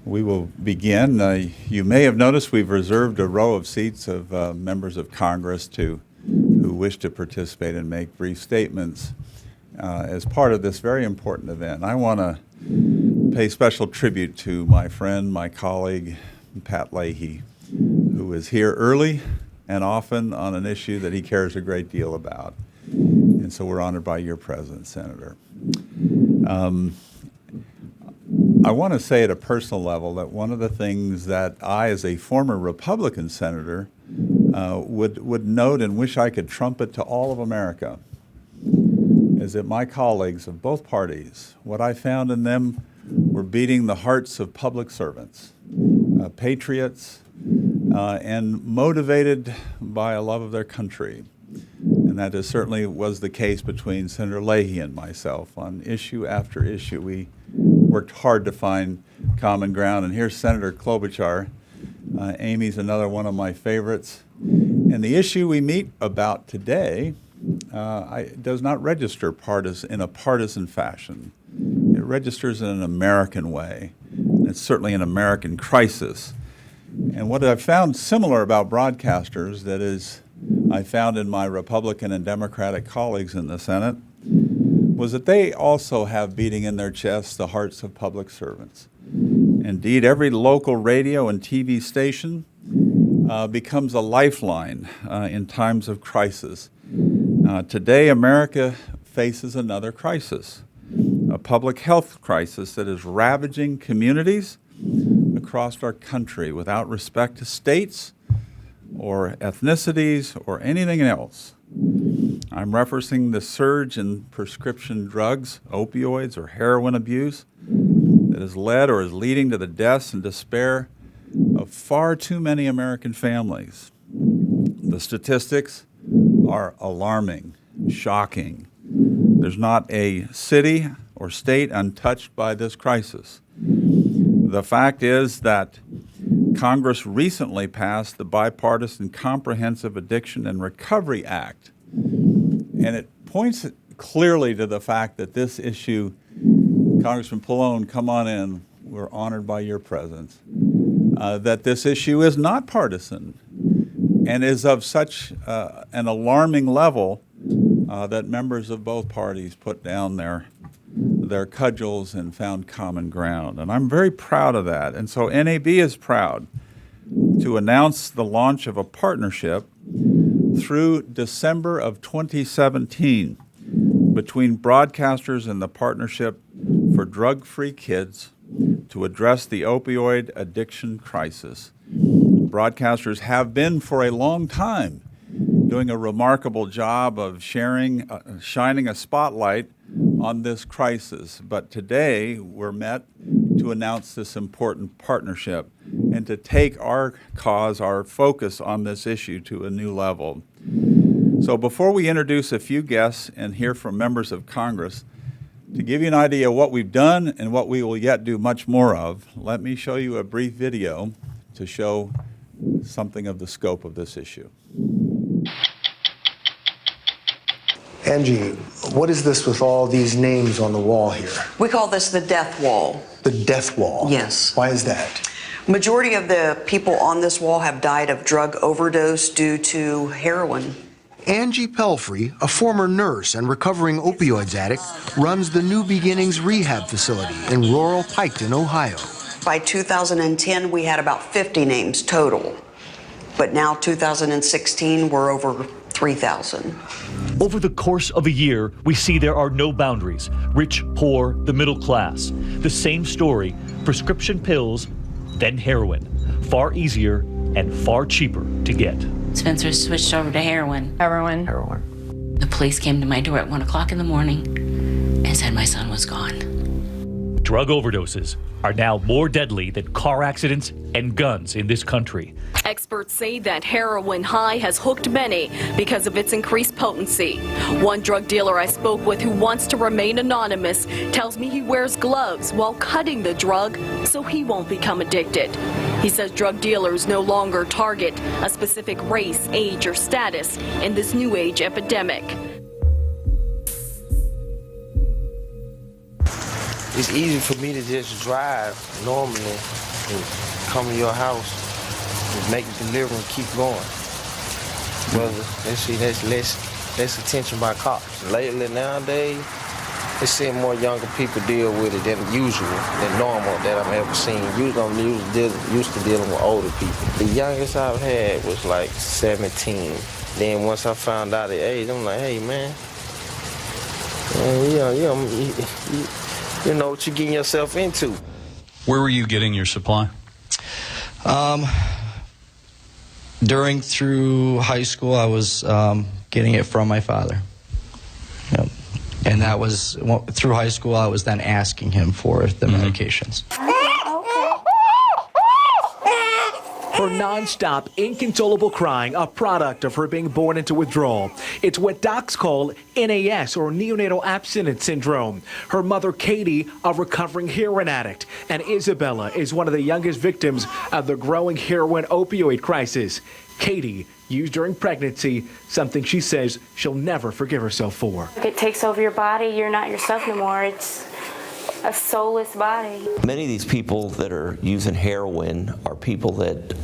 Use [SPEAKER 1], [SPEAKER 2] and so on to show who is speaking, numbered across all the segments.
[SPEAKER 1] We will begin. You may have noticed we've reserved a row of seats of members of Congress who wish to participate and make brief statements as part of this very important event. I want to pay special tribute to my friend, my colleague, Pat Leahy, who is here early and often on an issue that he cares a great deal about. And so we're honored by your presence, Senator. I want to say at a personal level that one of the things that I, as a former Republican senator, would note and wish I could trumpet to all of America is that my colleagues of both parties, what I found in them were beating the hearts of public servants, patriots, and motivated by a love of their country. And that certainly was the case between Senator Leahy and myself on issue after issue. We worked hard to find common ground. And here's Senator Klobuchar. Amy's another one of my favorites. And the issue we meet about today does not register in a partisan fashion. It registers in an American way. It's certainly an American crisis. And what I've found similar about broadcasters, that is, I found in my Republican and Democratic colleagues in the Senate, was that they also have beating in their chests the hearts of public servants. Indeed, every local radio and TV station becomes a lifeline in times of crisis. Today, America faces another crisis, a public health crisis that is ravaging communities across our country without respect to states or ethnicities or anything else. I'm referencing the surge in prescription drugs, opioids, or heroin abuse that has led or is leading to the deaths and despair of far too many American families. The statistics are alarming, shocking. There's not a city or state untouched by this crisis. The fact is that Congress recently passed the Bipartisan Comprehensive Addiction and Recovery Act, and it points clearly to the fact that this issue, Congressman Pallone, come on in, we're honored by your presence, that this issue is not partisan and is of such an alarming level that members of both parties put down their cudgels and found common ground. And I'm very proud of that. And so NAB is proud to announce the launch of a partnership through December of 2017 between broadcasters and the Partnership for Drug-Free Kids to address the opioid addiction crisis. Broadcasters have been for a long time doing a remarkable job of shining a spotlight on this crisis. But today we're met to announce this important partnership and to take our cause, our focus on this issue to a new level. So before we introduce a few guests and hear from members of Congress, to give you an idea of what we've done and what we will yet do much more of, let me show you a brief video to show something of the scope of this issue.
[SPEAKER 2] Angie, what is this with all these names on the wall here?
[SPEAKER 3] We call this the death wall.
[SPEAKER 2] The death wall?
[SPEAKER 3] Yes.
[SPEAKER 2] Why is that?
[SPEAKER 3] Majority of the people on this wall have died of drug overdose due to heroin.
[SPEAKER 2] Angie Pelfrey, a former nurse and recovering opioids addict, runs the New Beginnings Rehab Facility in rural Piketon, Ohio.
[SPEAKER 3] By 2010, we had about 50 names total. But now, 2016, we're over 3,000.
[SPEAKER 4] Over the course of a year, we see there are no boundaries. Rich, poor, the middle class. The same story, prescription pills, then heroin. Far easier and far cheaper to get.
[SPEAKER 5] Spencer switched over to heroin.
[SPEAKER 6] Heroin.
[SPEAKER 5] The police came to my door at 1 o'clock in the morning and said my son was gone.
[SPEAKER 4] Drug overdoses are now more deadly than car accidents and guns in this country.
[SPEAKER 7] Experts say that heroin high has hooked many because of its increased potency. One drug dealer I spoke with who wants to remain anonymous tells me he wears gloves while cutting the drug so he won't become addicted. He says drug dealers no longer target a specific race, age, or status in this new age epidemic.
[SPEAKER 6] it's easy for me to just drive normally and come to your house and make a delivery and keep going. But let's see, that's less attention by cops. Lately, nowadays, they see more younger people deal with it than usual, than normal that I've ever seen. Usually I'm used to dealing with older people. The youngest I've had was like 17. Then once I found out the age, I'm like, hey, man, you know what you're getting yourself into.
[SPEAKER 8] Where were you getting your supply?
[SPEAKER 9] Through high school, I was getting it from my father. Yep. And that was, through high school, I was then asking him for the medications.
[SPEAKER 10] Her nonstop, inconsolable crying, a product of her being born into withdrawal. It's what docs call NAS, or neonatal abstinence syndrome. Her mother, Katie, a recovering heroin addict, and Isabella is one of the youngest victims of the growing heroin opioid crisis. Katie used during pregnancy, something she says she'll never forgive herself for.
[SPEAKER 11] It takes over your body. You're not yourself anymore. It's a soulless body.
[SPEAKER 12] Many of these people that are using heroin are people that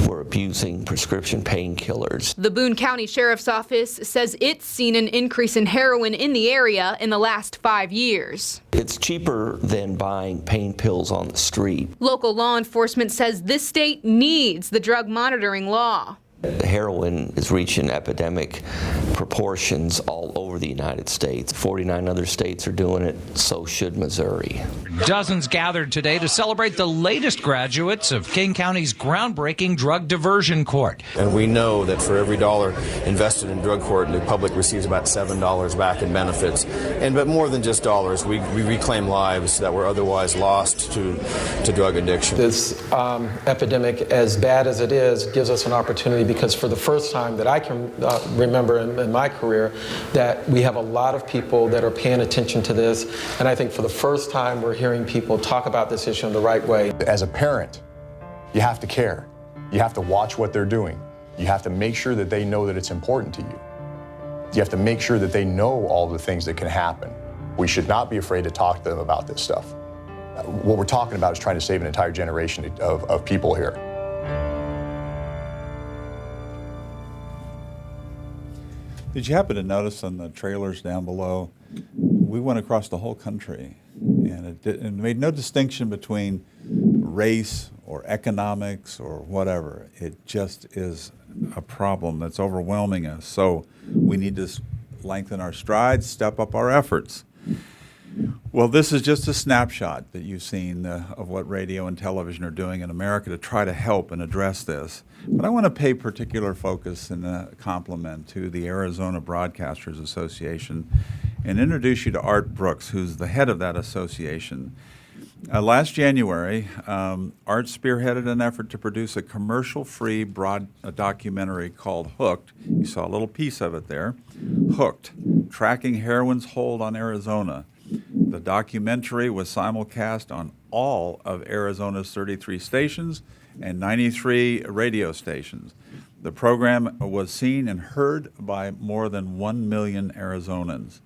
[SPEAKER 12] were abusing prescription painkillers.
[SPEAKER 13] The Boone County Sheriff's Office says it's seen an increase in heroin in the area in the last 5 years.
[SPEAKER 12] It's cheaper than buying pain pills on the street.
[SPEAKER 13] Local law enforcement says this state needs the drug monitoring law.
[SPEAKER 12] Heroin is reaching epidemic proportions all over the United States. 49 other states are doing it, so should Missouri.
[SPEAKER 14] Dozens gathered today to celebrate the latest graduates of King County's groundbreaking drug diversion court.
[SPEAKER 15] And we know that for every dollar invested in drug court, the public receives about $7 back in benefits. But more than just dollars, we reclaim lives that were otherwise lost to drug addiction.
[SPEAKER 16] This epidemic, as bad as it is, gives us an opportunity, because for the first time that I can remember in my career, that we have a lot of people that are paying attention to this. And I think for the first time we're hearing people talk about this issue in the right way.
[SPEAKER 17] As a parent, you have to care. You have to watch what they're doing. You have to make sure that they know that it's important to you. You have to make sure that they know all the things that can happen. We should not be afraid to talk to them about this stuff. What we're talking about is trying to save an entire generation of people here.
[SPEAKER 1] Did you happen to notice on the trailers down below, we went across the whole country, and it made no distinction between race or economics or whatever. It just is a problem that's overwhelming us. So we need to lengthen our strides, step up our efforts. Well, this is just a snapshot that you've seen of what radio and television are doing in America to try to help and address this. But I want to pay particular focus and a compliment to the Arizona Broadcasters Association and introduce you to Art Brooks, who's the head of that association. Last January, Art spearheaded an effort to produce a commercial-free documentary called Hooked. You saw a little piece of it there. Hooked, Tracking Heroin's Hold on Arizona. The documentary was simulcast on all of Arizona's 33 stations and 93 radio stations. The program was seen and heard by more than 1 million Arizonans.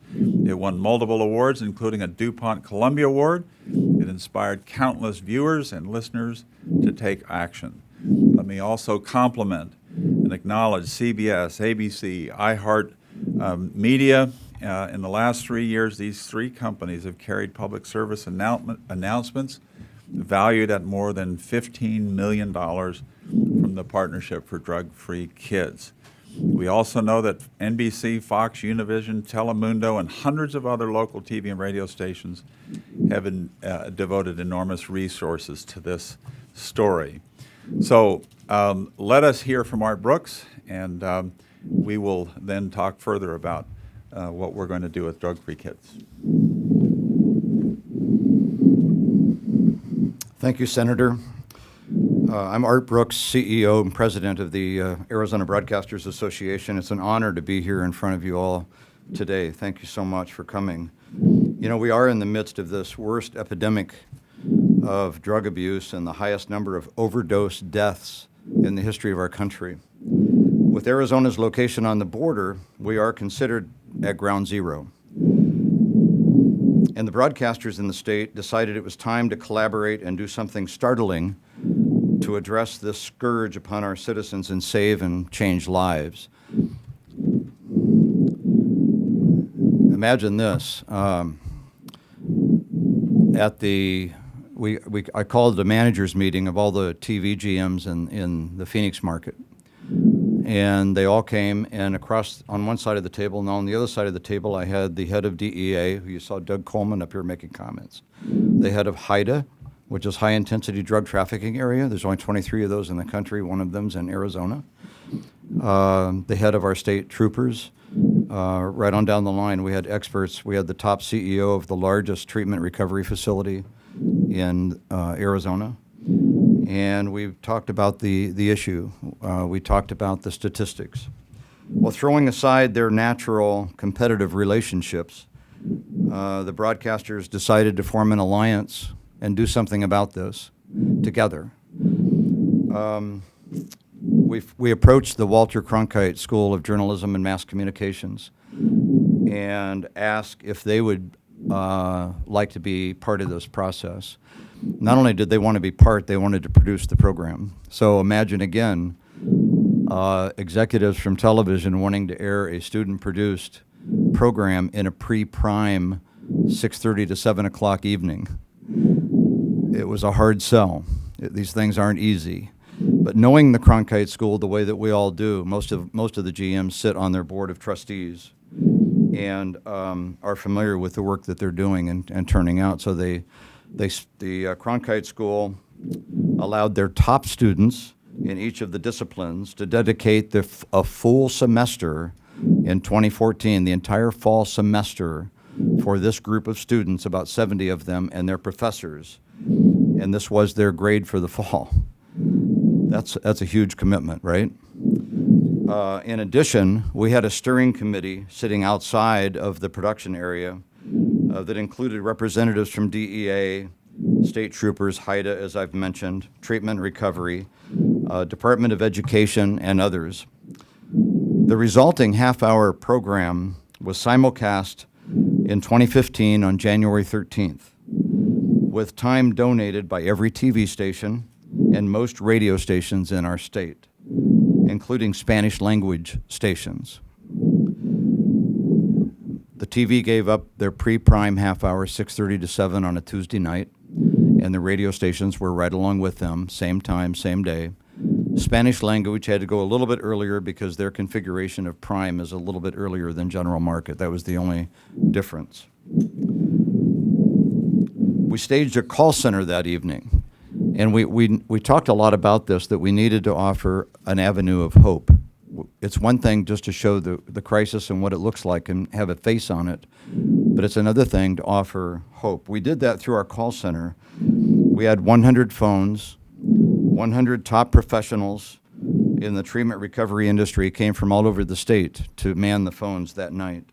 [SPEAKER 1] It won multiple awards, including a DuPont Columbia Award. It inspired countless viewers and listeners to take action. Let me also compliment and acknowledge CBS, ABC, iHeart Media. In the last 3 years, these three companies have carried public service announcements valued at more than $15 million from the Partnership for Drug-Free Kids. We also know that NBC, Fox, Univision, Telemundo, and hundreds of other local TV and radio stations have devoted enormous resources to this story. So let us hear from Art Brooks, and we will then talk further about what we're going to do with drug-free kids.
[SPEAKER 18] Thank you, Senator. I'm Art Brooks, CEO and President of the Arizona Broadcasters Association. It's an honor to be here in front of you all today. Thank you so much for coming. You know, we are in the midst of this worst epidemic of drug abuse and the highest number of overdose deaths in the history of our country. With Arizona's location on the border, we are considered at ground zero. And the broadcasters in the state decided it was time to collaborate and do something startling to address this scourge upon our citizens and save and change lives. Imagine this. I called a managers meeting of all the TV GMs in the Phoenix market. And they all came, and across on one side of the table, and on the other side of the table, I had the head of DEA, who you saw Doug Coleman up here making comments. The head of HIDA, which is High Intensity Drug Trafficking Area. There's only 23 of those in the country. One of them's in Arizona. The head of our state troopers. Right on down the line, we had experts. We had the top CEO of the largest treatment recovery facility in Arizona. And we talked about the issue. We talked about the statistics. Well, throwing aside their natural competitive relationships, the broadcasters decided to form an alliance and do something about this together. We approached the Walter Cronkite School of Journalism and Mass Communications and asked if they would like to be part of this process. Not only did they want to be part, they wanted to produce the program. So imagine again, executives from television wanting to air a student-produced program in a pre-prime 6:30 to 7 o'clock evening. It was a hard sell. These things aren't easy. But knowing the Cronkite School the way that we all do, most of the GMs sit on their board of trustees and are familiar with the work that they're doing and turning out. So the Cronkite School allowed their top students in each of the disciplines to dedicate a full semester in 2014, the entire fall semester, for this group of students, about 70 of them, and their professors. And this was their grade for the fall. That's a huge commitment, right? In addition, we had a steering committee sitting outside of the production area that included representatives from DEA, state troopers, HIDA, as I've mentioned, treatment and recovery, Department of Education, and others. The resulting half-hour program was simulcast in 2015 on January 13th, with time donated by every TV station and most radio stations in our state, including Spanish language stations. The TV gave up their pre-prime half hour, 6:30 to 7 on a Tuesday night, and the radio stations were right along with them, same time, same day. Spanish language had to go a little bit earlier because their configuration of prime is a little bit earlier than general market. That was the only difference. We staged a call center that evening, and we talked a lot about this, that we needed to offer an avenue of hope. It's one thing just to show the crisis and what it looks like and have a face on it, but it's another thing to offer hope. We did that through our call center. We had 100 phones, 100 top professionals in the treatment recovery industry came from all over the state to man the phones that night.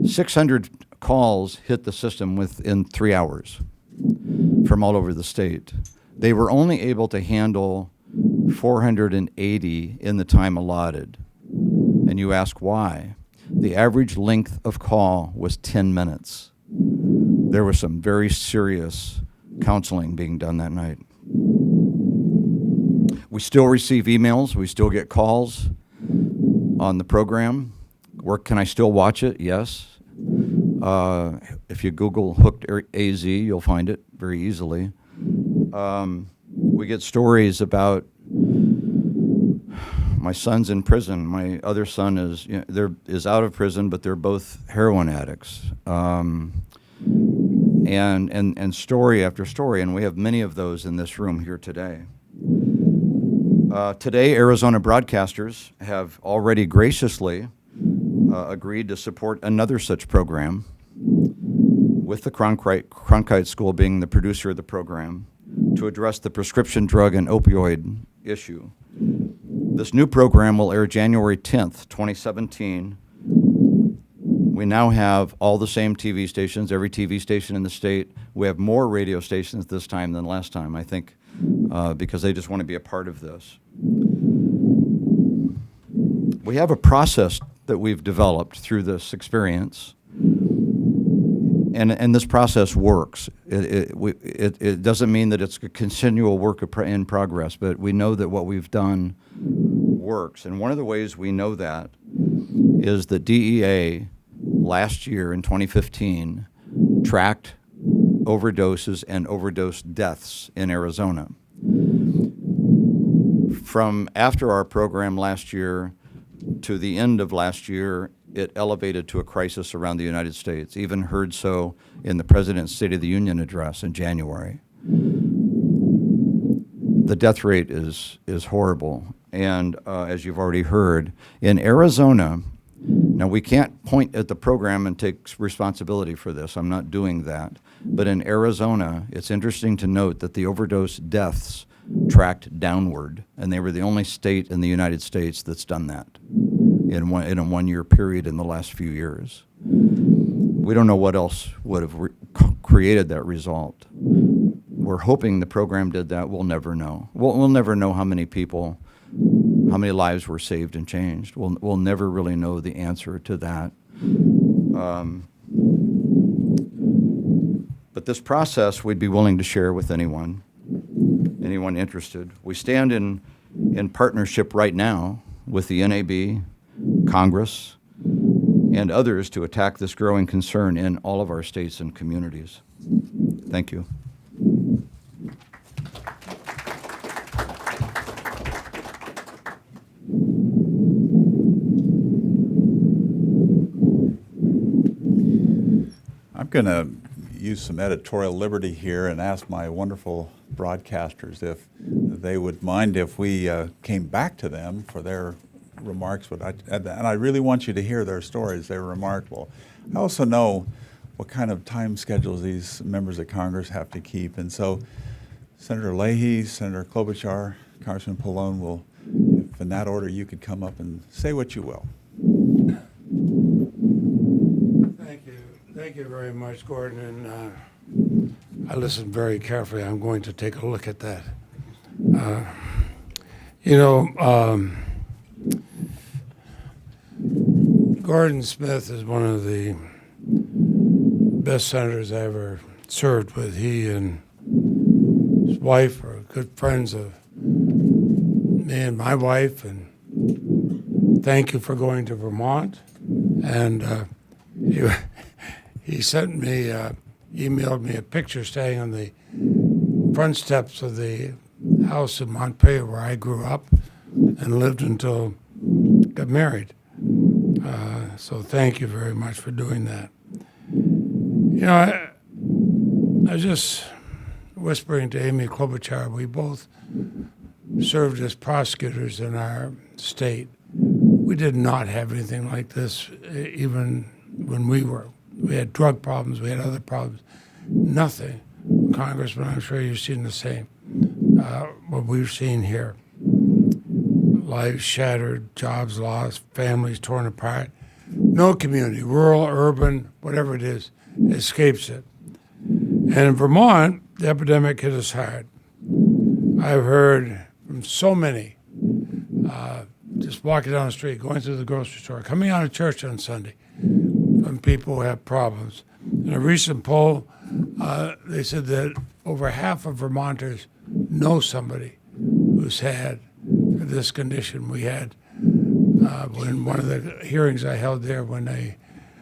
[SPEAKER 18] 600 calls hit the system within 3 hours from all over the state. They were only able to handle 480 in the time allotted. And you ask why? The average length of call was 10 minutes. There was some very serious counseling being done that night. We still receive emails. We still get calls on the program. Can I still watch it? Yes. If you Google Hooked AZ, you'll find it very easily. We get stories about my son's in prison. My other son is out of prison, but they're both heroin addicts. And story after story, and we have many of those in this room here today. Today, Arizona broadcasters have already graciously agreed to support another such program, with the Cronkite School being the producer of the program, to address the prescription drug and opioid issue. This new program will air January 10th, 2017. We now have all the same TV stations, every TV station in the state. We have more radio stations this time than last time, I think, because they just want to be a part of this. We have a process that we've developed through this experience And this process works. It doesn't mean that it's a continual work in progress, but we know that what we've done works. And one of the ways we know that is that DEA last year in 2015 tracked overdoses and overdose deaths in Arizona. From after our program last year to the end of last year, it elevated to a crisis around the United States, even heard so in the President's State of the Union address in January. The death rate is horrible. And as you've already heard, in Arizona, now we can't point at the program and take responsibility for this. I'm not doing that. But in Arizona, it's interesting to note that the overdose deaths tracked downward, and they were the only state in the United States that's done that in a one-year period in the last few years. We don't know what else would have created that result. We're hoping the program did that. We'll never know. We'll never know how many people, how many lives were saved and changed. We'll never really know the answer to that. But this process we'd be willing to share with anyone interested. We stand in partnership right now with the NAB, Congress, and others to attack this growing concern in all of our states and communities. Thank you.
[SPEAKER 1] I'm going to use some editorial liberty here and ask my wonderful broadcasters if they would mind if we came back to them for their remarks. And I really want you to hear their stories. They're remarkable. I also know what kind of time schedules these members of Congress have to keep. And so Senator Leahy, Senator Klobuchar, Congressman Pallone will, if in that order, you could come up and say what you will.
[SPEAKER 19] Thank you very much, Gordon. And I listened very carefully. I'm going to take a look at that. Gordon Smith is one of the best senators I ever served with. He and his wife are good friends of me and my wife. And thank you for going to Vermont. And he sent me, emailed me a picture staying on the front steps of the house in Montpelier where I grew up and lived until got married. So thank you very much for doing that. I was just whispering to Amy Klobuchar, we both served as prosecutors in our state. We did not have anything like this even when we had drug problems, we had other problems. Nothing. Congressman, I'm sure you've seen the same. What we've seen here. Lives shattered, jobs lost, families torn apart. No community, rural, urban, whatever it is, escapes it. And in Vermont, the epidemic hit us hard. I've heard from so many, just walking down the street, going through the grocery store, coming out of church on Sunday, from people who have problems. In a recent poll, they said that over half of Vermonters know somebody who's had this condition. We had, when one of the hearings I held there, when a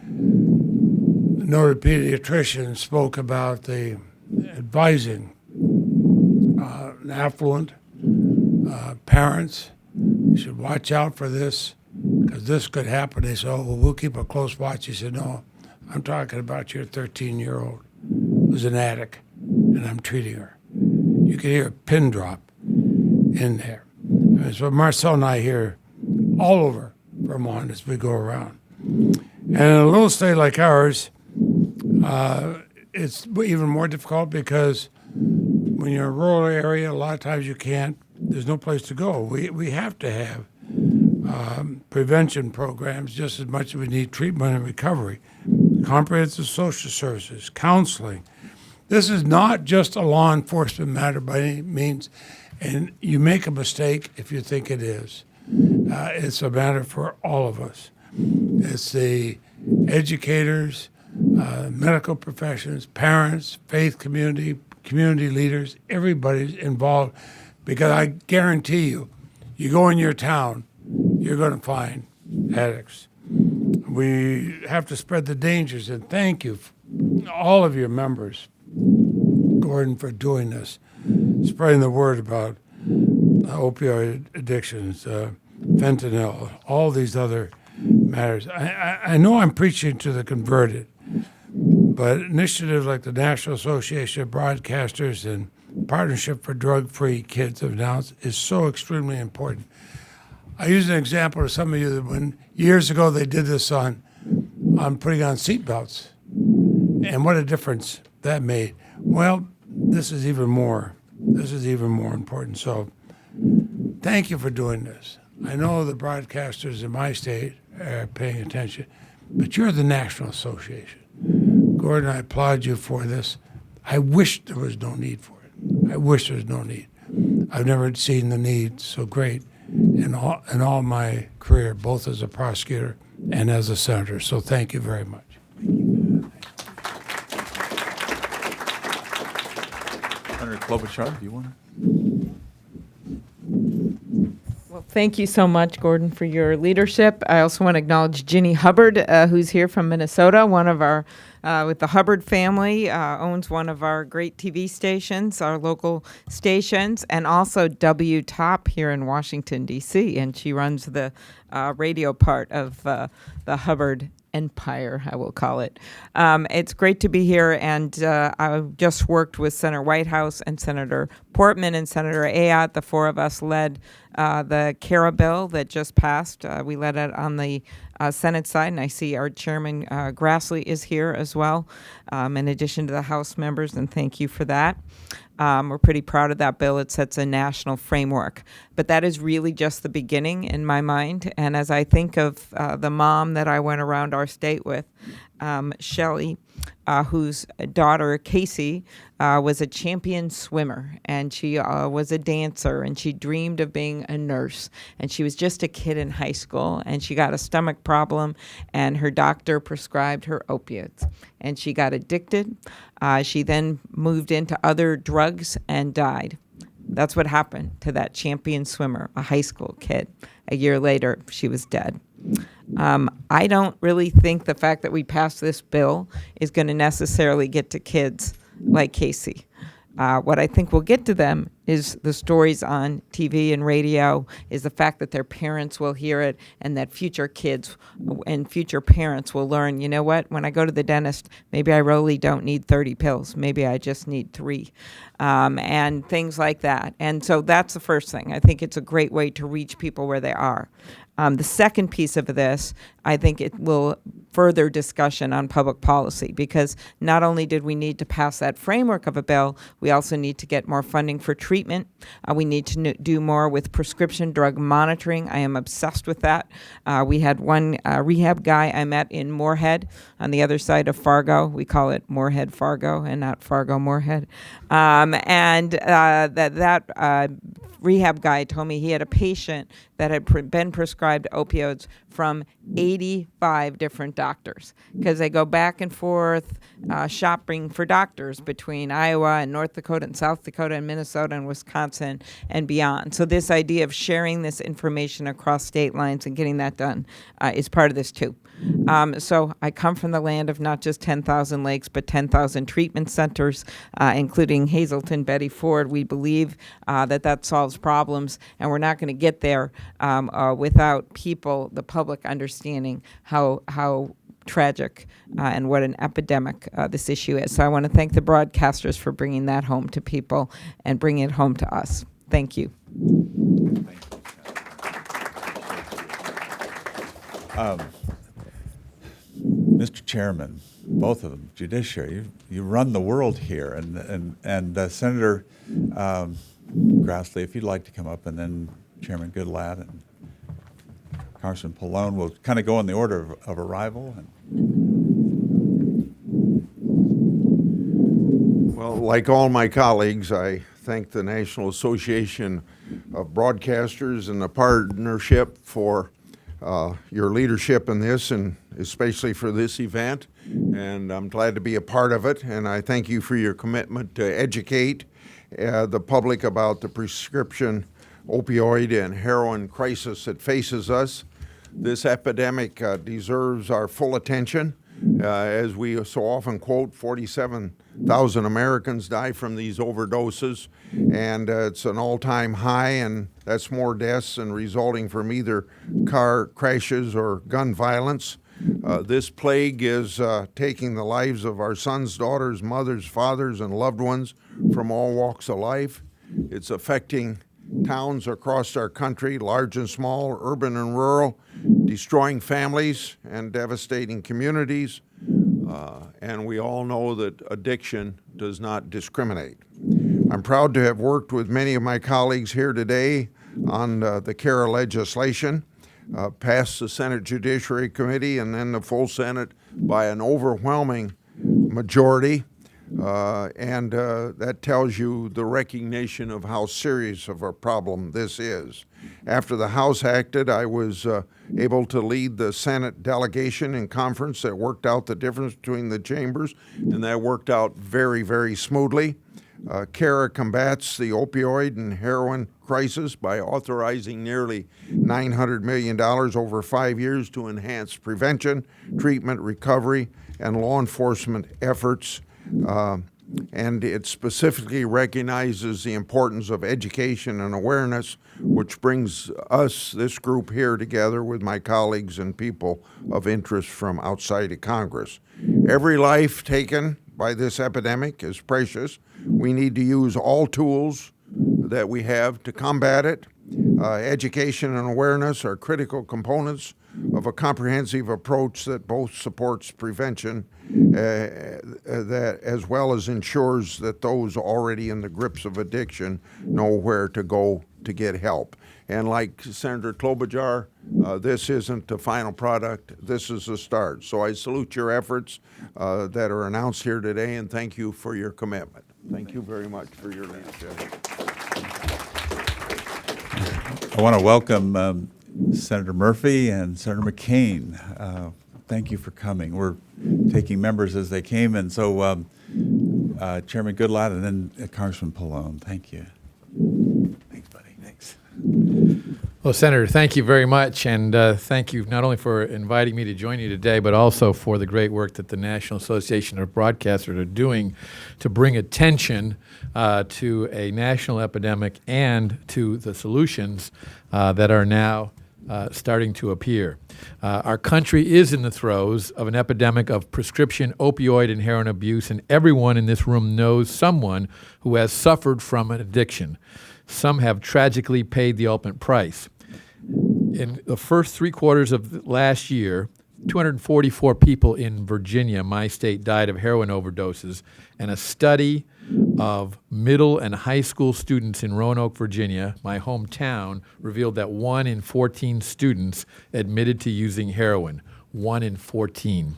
[SPEAKER 19] noted pediatrician spoke about the advising affluent parents, you should watch out for this, because this could happen. They said, oh, well, we'll keep a close watch. He said, no, I'm talking about your 13-year-old who's an addict, and I'm treating her. You can hear a pin drop in there. It's what Marcel and I hear all over Vermont as we go around. And in a little state like ours, it's even more difficult because when you're in a rural area, a lot of times there's no place to go. We have to have prevention programs just as much as we need treatment and recovery. Comprehensive social services, counseling. This is not just a law enforcement matter by any means, and you make a mistake if you think it is. It's a matter for all of us. It's the educators, medical professions, parents, faith community, community leaders, everybody's involved, because I guarantee you, you go in your town, you're going to find addicts. We have to spread the dangers, and thank you, all of your members, Gordon, for doing this, spreading the word about opioid addictions, fentanyl, all these other matters. I know I'm preaching to the converted, but initiatives like the National Association of Broadcasters and Partnership for Drug-Free Kids have announced is so extremely important. I use an example to some of you that when years ago they did this on putting on seatbelts, and what a difference that made. Well, this is even more. This is even more important. So thank you for doing this. I know the broadcasters in my state are paying attention, but you're the National Association. Gordon, I applaud you for this. I wish there was no need for it. I wish there was no need. I've never seen the need so great in all my career, both as a prosecutor and as a senator. So thank you very much.
[SPEAKER 1] Senator Klobuchar, do you want to?
[SPEAKER 20] Well, thank you so much, Gordon, for your leadership. I also want to acknowledge Ginny Hubbard, who's here from Minnesota, one of our, with the Hubbard family, owns one of our great TV stations, our local stations, and also W Top here in Washington, D.C., and she runs the radio part of the Hubbard empire, I will call it. It's great to be here, and I just worked with Senator Whitehouse and Senator Portman and Senator Ayotte. The four of us led the CARA bill that just passed. We led it on the Senate side, and I see our chairman, Grassley, is here as well, in addition to the House members, and thank you for that. We're pretty proud of that bill. It sets a national framework. But that is really just the beginning in my mind. And as I think of the mom that I went around our state with, Shelley, whose daughter, Casey, was a champion swimmer, and she was a dancer, and she dreamed of being a nurse. And she was just a kid in high school, and she got a stomach problem, and her doctor prescribed her opioids. And she got addicted. She then moved into other drugs and died. That's what happened to that champion swimmer, a high school kid. A year later, she was dead. I don't really think the fact that we passed this bill is going to necessarily get to kids like Casey. What I think will get to them is the stories on TV and radio, is the fact that their parents will hear it, and that future kids and future parents will learn, you know what, when I go to the dentist, maybe I really don't need 30 pills. Maybe I just need 3, and things like that. And so that's the first thing. I think it's a great way to reach people where they are. The second piece of this, I think it will further discussion on public policy, because not only did we need to pass that framework of a bill, we also need to get more funding for treatment. We need to do more with prescription drug monitoring. I am obsessed with that. We had one rehab guy I met in Moorhead on the other side of Fargo. We call it Moorhead Fargo and not Fargo Moorhead. That rehab guy told me he had a patient that had been prescribed opioids from 85 different doctors, because they go back and forth shopping for doctors between Iowa and North Dakota and South Dakota and Minnesota and Wisconsin and beyond. So this idea of sharing this information across state lines and getting that done is part of this too. So I come from the land of not just 10,000 lakes, but 10,000 treatment centers, including Hazleton, Betty Ford. We believe that solves problems, and we're not going to get there without people, the public, understanding how tragic and what an epidemic this issue is. So I want to thank the broadcasters for bringing that home to people and bringing it home to us. Thank you.
[SPEAKER 1] Mr. Chairman, both of them, Judiciary, you run the world here, and Senator Grassley, if you'd like to come up, and then Chairman Goodlatte and Congressman Pallone will kind of go in the order of arrival.
[SPEAKER 21] Well, like all my colleagues, I thank the National Association of Broadcasters and the partnership for your leadership in this, and especially for this event. and I'm glad to be a part of it. And I thank you for your commitment to educate the public about the prescription opioid and heroin crisis that faces us. This epidemic deserves our full attention. As we so often quote, 47,000 Americans die from these overdoses, and it's an all-time high, and that's more deaths than resulting from either car crashes or gun violence. This plague is taking the lives of our sons, daughters, mothers, fathers, and loved ones from all walks of life. It's affecting towns across our country, large and small, urban and rural, destroying families and devastating communities. And we all know that addiction does not discriminate. I'm proud to have worked with many of my colleagues here today on the CARE legislation, passed the Senate Judiciary Committee and then the full Senate by an overwhelming majority. And that tells you the recognition of how serious of a problem this is. After the House acted, I was able to lead the Senate delegation and conference that worked out the difference between the chambers, and that worked out very, very smoothly. CARE combats the opioid and heroin crisis by authorizing nearly $900 million over 5 years to enhance prevention, treatment, recovery, and law enforcement efforts. And it specifically recognizes the importance of education and awareness, which brings us, this group here, together with my colleagues and people of interest from outside of Congress. Every life taken by this epidemic is precious. We need to use all tools that we have to combat it. Education and awareness are critical components of a comprehensive approach that both supports prevention that as well as ensures that those already in the grips of addiction know where to go to get help. And like Senator Klobuchar, this isn't the final product, this is the start. So I salute your efforts that are announced here today, and thank you for your commitment. Thank you very much for your leadership.
[SPEAKER 1] I want to welcome Senator Murphy and Senator McCain. Thank you for coming. We're taking members as they came, and so Chairman Goodlatte and then Congressman Pallone. Thank you. Thanks, buddy. Thanks.
[SPEAKER 2] Well, Senator, thank you very much, and thank you not only for inviting me to join you today, but also for the great work that the National Association of Broadcasters are doing to bring attention to a national epidemic and to the solutions that are now starting to appear. Our country is in the throes of an epidemic of prescription opioid and heroin abuse, and everyone in this room knows someone who has suffered from an addiction. Some have tragically paid the ultimate price. In the first 3 quarters of last year, 244 people in Virginia, my state, died of heroin overdoses, and a study of middle and high school students in Roanoke, Virginia, my hometown, revealed that 1 in 14 students admitted to using heroin. 1 in 14.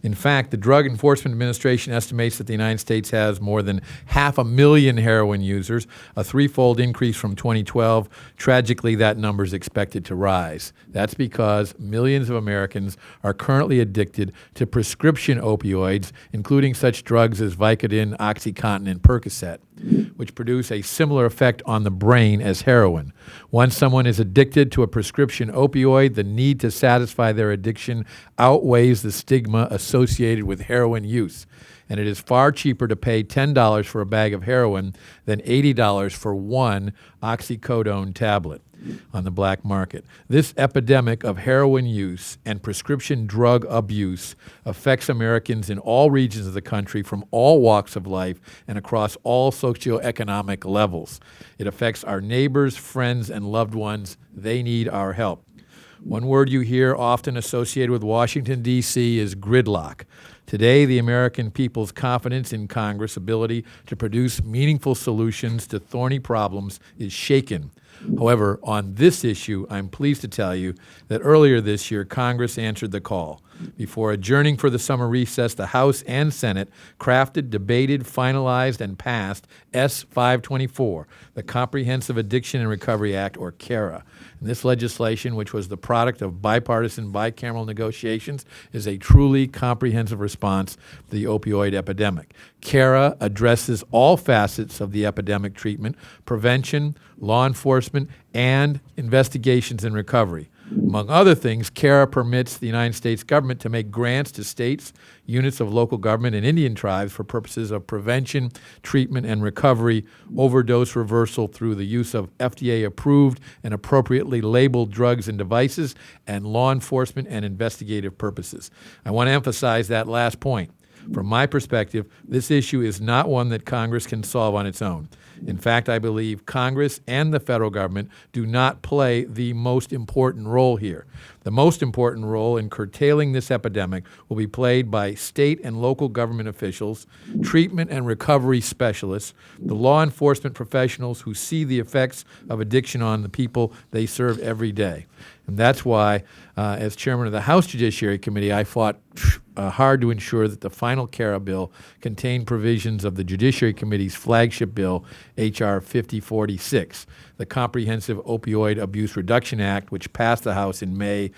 [SPEAKER 2] In fact, the Drug Enforcement Administration estimates that the United States has more than 500,000 heroin users, a 3-fold increase from 2012. Tragically, that number is expected to rise. That's because millions of Americans are currently addicted to prescription opioids, including such drugs as Vicodin, OxyContin, and Percocet, which produce a similar effect on the brain as heroin. Once someone is addicted to a prescription opioid, the need to satisfy their addiction outweighs the stigma associated with heroin use. And it is far cheaper to pay $10 for a bag of heroin than $80 for one oxycodone tablet on the black market. This epidemic of heroin use and prescription drug abuse affects Americans in all regions of the country from all walks of life and across all socioeconomic levels. It affects our neighbors, friends, and loved ones. They need our help. One word you hear often associated with Washington, D.C. is gridlock. Today, the American people's confidence in Congress' ability to produce meaningful solutions to thorny problems is shaken. However, on this issue, I'm pleased to tell you that earlier this year, Congress answered the call. Before adjourning for the summer recess, the House and Senate crafted, debated, finalized, and passed S. 524, the Comprehensive Addiction and Recovery Act, or CARA. And this legislation, which was the product of bipartisan, bicameral negotiations, is a truly comprehensive response to the opioid epidemic. CARA addresses all facets of the epidemic treatment, prevention, law enforcement, and investigations and recovery. Among other things, CARA permits the United States government to make grants to states, units of local government, and Indian tribes for purposes of prevention, treatment, and recovery, overdose reversal through the use of FDA-approved and appropriately labeled drugs and devices, and law enforcement and investigative purposes. I want to emphasize that last point. From my perspective, this issue is not one that Congress can solve on its own. In fact, I believe Congress and the federal government do not play the most important role here. The most important role in curtailing this epidemic will be played by state and local government officials, treatment and recovery specialists, the law enforcement professionals who see the effects of addiction on the people they serve every day. And that's why, as chairman of the House Judiciary Committee, I fought hard to ensure that the final CARA bill contained provisions of the Judiciary Committee's flagship bill, H.R. 5046, the Comprehensive Opioid Abuse Reduction Act, which passed the House in May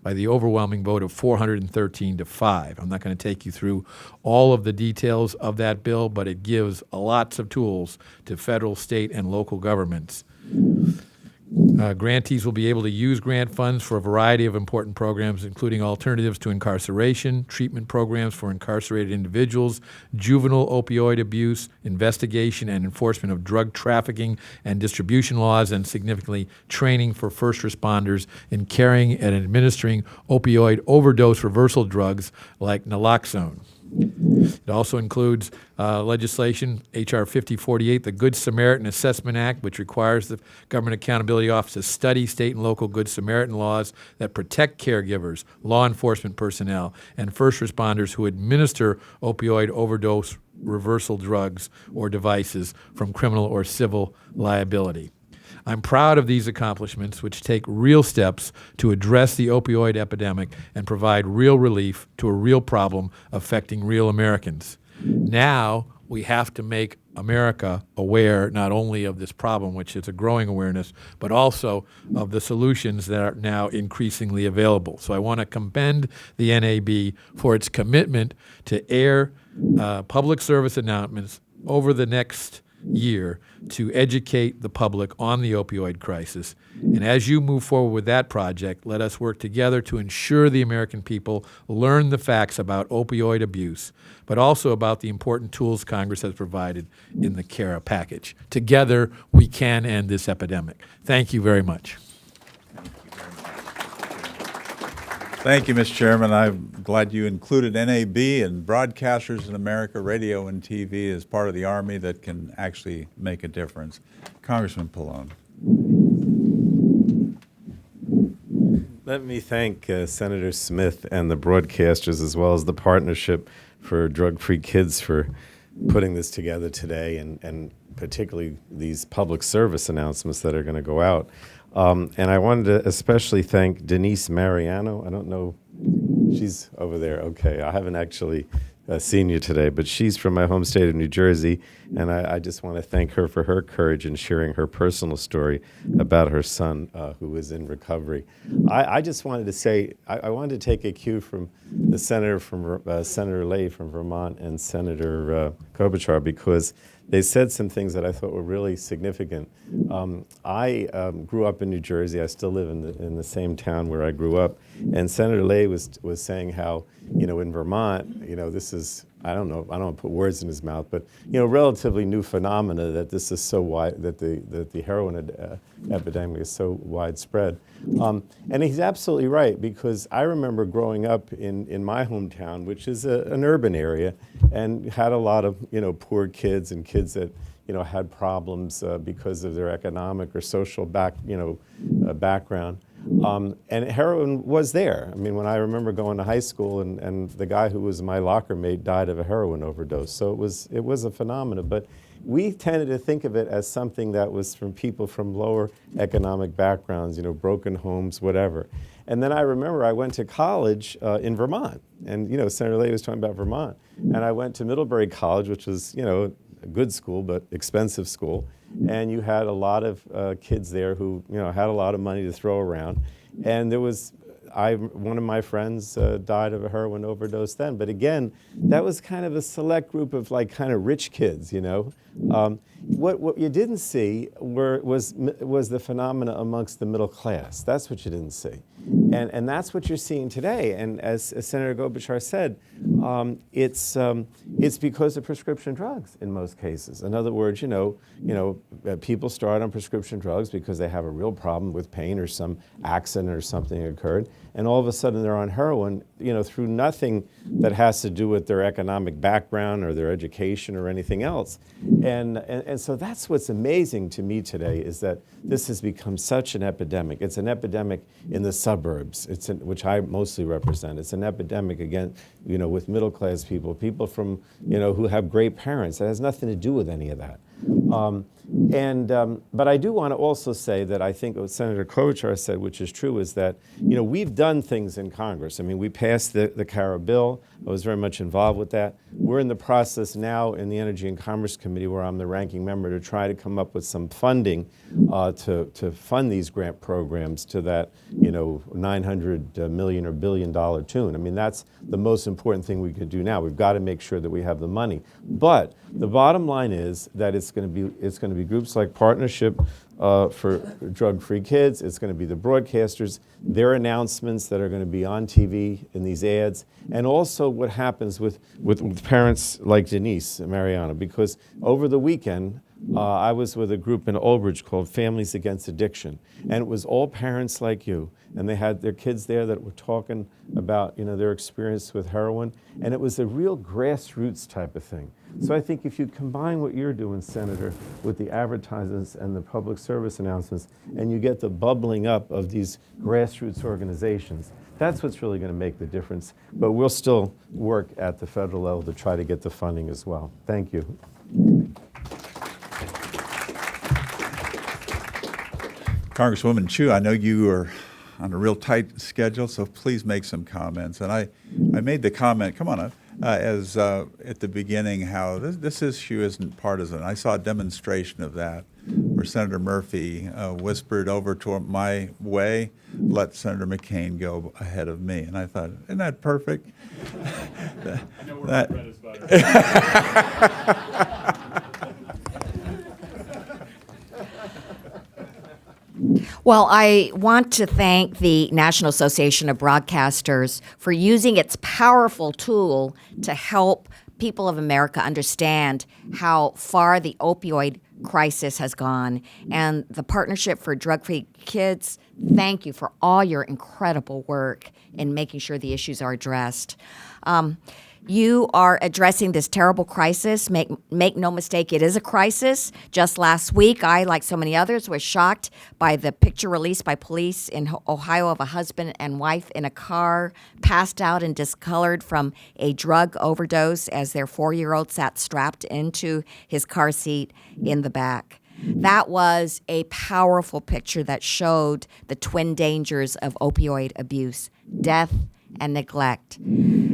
[SPEAKER 2] by the overwhelming vote of 413 to 5. I'm not going to take you through all of the details of that bill, but it gives lots of tools to federal, state, and local governments. Grantees will be able to use grant funds for a variety of important programs, including alternatives to incarceration, treatment programs for incarcerated individuals, juvenile opioid abuse, investigation and enforcement of drug trafficking and distribution laws, and significantly training for first responders in carrying and administering opioid overdose reversal drugs like naloxone. It also includes legislation, H.R. 5048, the Good Samaritan Assessment Act, which requires the Government Accountability Office to study state and local Good Samaritan laws that protect caregivers, law enforcement personnel, and first responders who administer opioid overdose reversal drugs or devices from criminal or civil liability. I'm proud of these accomplishments, which take real steps to address the opioid epidemic and provide real relief to a real problem affecting real Americans. Now we have to make America aware not only of this problem, which is a growing awareness, but also of the solutions that are now increasingly available. So I want to commend the NAB for its commitment to air public service announcements over the next year to educate the public on the opioid crisis. And as you move forward with that project, let us work together to ensure the American people learn the facts about opioid abuse, but also about the important tools Congress has provided in the CARA package. Together, we can end this epidemic. Thank you very much.
[SPEAKER 1] Thank you, Mr. Chairman. I'm glad you included NAB and Broadcasters in America, radio and TV, as part of the Army that can actually make a difference. Congressman Pallone.
[SPEAKER 3] Let me thank Senator Smith and the broadcasters, as well as the Partnership for Drug-Free Kids, for putting this together today, and particularly these public service announcements that are going to go out. And I wanted to especially thank Denise Mariano. I don't know, she's over there. Okay, I haven't actually seen you today, but she's from my home state of New Jersey, and I just want to thank her for her courage in sharing her personal story about her son who is in recovery. I just wanted to say, I wanted to take a cue from the Senator Lay from Vermont and Senator Klobuchar, because they said some things that I thought were really significant. I grew up in New Jersey. I still live in the same town where I grew up. And Senator Lay was saying how, in Vermont, this is, I don't want to put words in his mouth, but, relatively new phenomena, that this is so wide, that the heroin epidemic is so widespread. And he's absolutely right, because I remember growing up in my hometown, which is an urban area, and had a lot of, poor kids and kids that, had problems because of their economic or social background. And heroin was there. I mean, when I remember going to high school, and the guy who was my locker mate died of a heroin overdose. So it was a phenomenon. But we tended to think of it as something that was from people from lower economic backgrounds, broken homes, whatever. And then I remember I went to college in Vermont, and Senator Leahy was talking about Vermont, and I went to Middlebury College, which was a good school but expensive school, and you had a lot of kids there who had a lot of money to throw around, and there was one of my friends died of a heroin overdose then. But again, that was kind of a select group of kind of rich kids, What you didn't see was the phenomena amongst the middle class. That's what you didn't see. And that's what you're seeing today. And as Senator Klobuchar said, it's because of prescription drugs in most cases. In other words, people start on prescription drugs because they have a real problem with pain or some accident or something occurred, and all of a sudden they're on heroin, through nothing that has to do with their economic background or their education or anything else. And so that's what's amazing to me today, is that this has become such an epidemic. It's an epidemic in the suburbs, which I mostly represent. It's an epidemic, again, with middle-class people from, who have great parents. It has nothing to do with any of that. But I do want to also say that I think what Senator Klobuchar said, which is true, is that we've done things in Congress. I mean, we passed the CARA bill. I was very much involved with that. We're in the process now in the Energy and Commerce Committee, where I'm the ranking member, to try to come up with some funding to fund these grant programs to that $900 million or $1 billion tune. I mean, that's the most important thing we could do now. We've got to make sure that we have the money. But the bottom line is that it's going to be groups like Partnership for Drug-Free Kids. It's going to be the broadcasters, their announcements that are going to be on TV in these ads, and also what happens with parents like Denise and Mariana. Because over the weekend, I was with a group in Old Bridge called Families Against Addiction, and it was all parents like you, and they had their kids there that were talking about their experience with heroin, and it was a real grassroots type of thing. So I think if you combine what you're doing, Senator, with the advertisements and the public service announcements, and you get the bubbling up of these grassroots organizations, that's what's really going to make the difference. But we'll still work at the federal level to try to get the funding as well. Thank you.
[SPEAKER 1] Congresswoman Chu, I know you are on a real tight schedule, so please make some comments. And I made the comment, come on up, at the beginning, how this issue isn't partisan. I saw a demonstration of that where Senator Murphy whispered over to my way, let Senator McCain go ahead of me. And I thought, isn't that perfect? I know where bread is butter.
[SPEAKER 5] Well, I want to thank the National Association of Broadcasters for using its powerful tool to help people of America understand how far the opioid crisis has gone. And the Partnership for Drug-Free Kids, thank you for all your incredible work in making sure the issues are addressed. You are addressing this terrible crisis. Make no mistake, it is a crisis. Just last week, I, like so many others, was shocked by the picture released by police in Ohio of a husband and wife in a car, passed out and discolored from a drug overdose as their 4-year-old sat strapped into his car seat in the back. That was a powerful picture that showed the twin dangers of opioid abuse: death and neglect.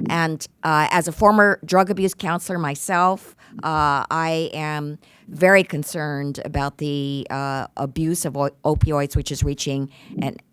[SPEAKER 5] And as a former drug abuse counselor myself, I am very concerned about the abuse of opioids, which is reaching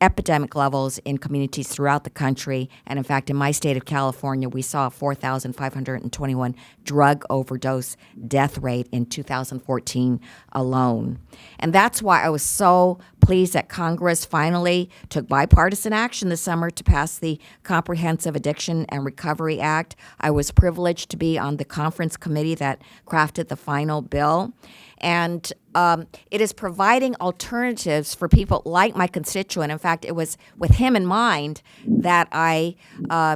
[SPEAKER 5] epidemic levels in communities throughout the country. And in fact, in my state of California, we saw a 4,521 drug overdose death rate in 2014 alone. And that's why I was so pleased that Congress finally took bipartisan action this summer to pass the Comprehensive Addiction and Recovery Act. I was privileged to be on the conference committee that crafted the final bill. And it is providing alternatives for people like my constituent. In fact, it was with him in mind that I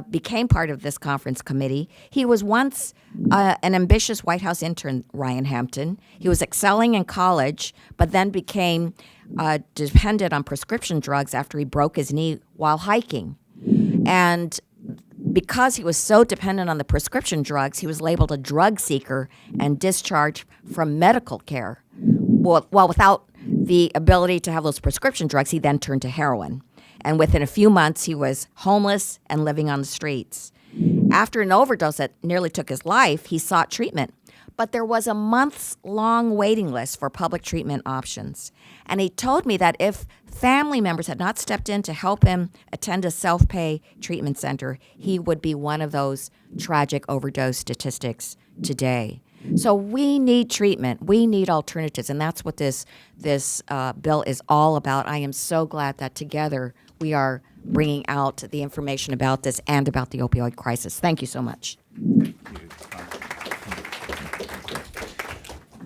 [SPEAKER 5] became part of this conference committee. He was once an ambitious White House intern, Ryan Hampton. He was excelling in college, but then became dependent on prescription drugs after he broke his knee while hiking. And because he was so dependent on the prescription drugs, he was labeled a drug seeker and discharged from medical care. Well, without the ability to have those prescription drugs, he then turned to heroin. And within a few months, he was homeless and living on the streets. After an overdose that nearly took his life, he sought treatment. But there was a months-long waiting list for public treatment options. And he told me that if family members had not stepped in to help him attend a self-pay treatment center, he would be one of those tragic overdose statistics today. So we need treatment. We need alternatives, and that's what this bill is all about. I am so glad that together we are bringing out the information about this and about the opioid crisis. Thank you so much.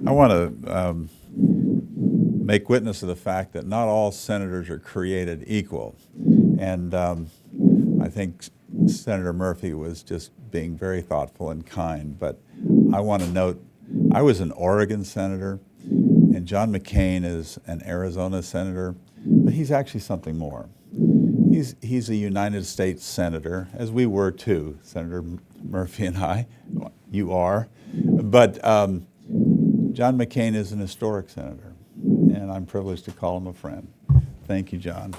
[SPEAKER 1] I want to make witness of the fact that not all senators are created equal. And I think Senator Murphy was just being very thoughtful and kind. But I want to note, I was an Oregon senator, and John McCain is an Arizona senator, but he's actually something more. He's a United States senator, as we were too, Senator Murphy and I. You are. But John McCain is an historic senator, and I'm privileged to call him a friend. Thank you, John.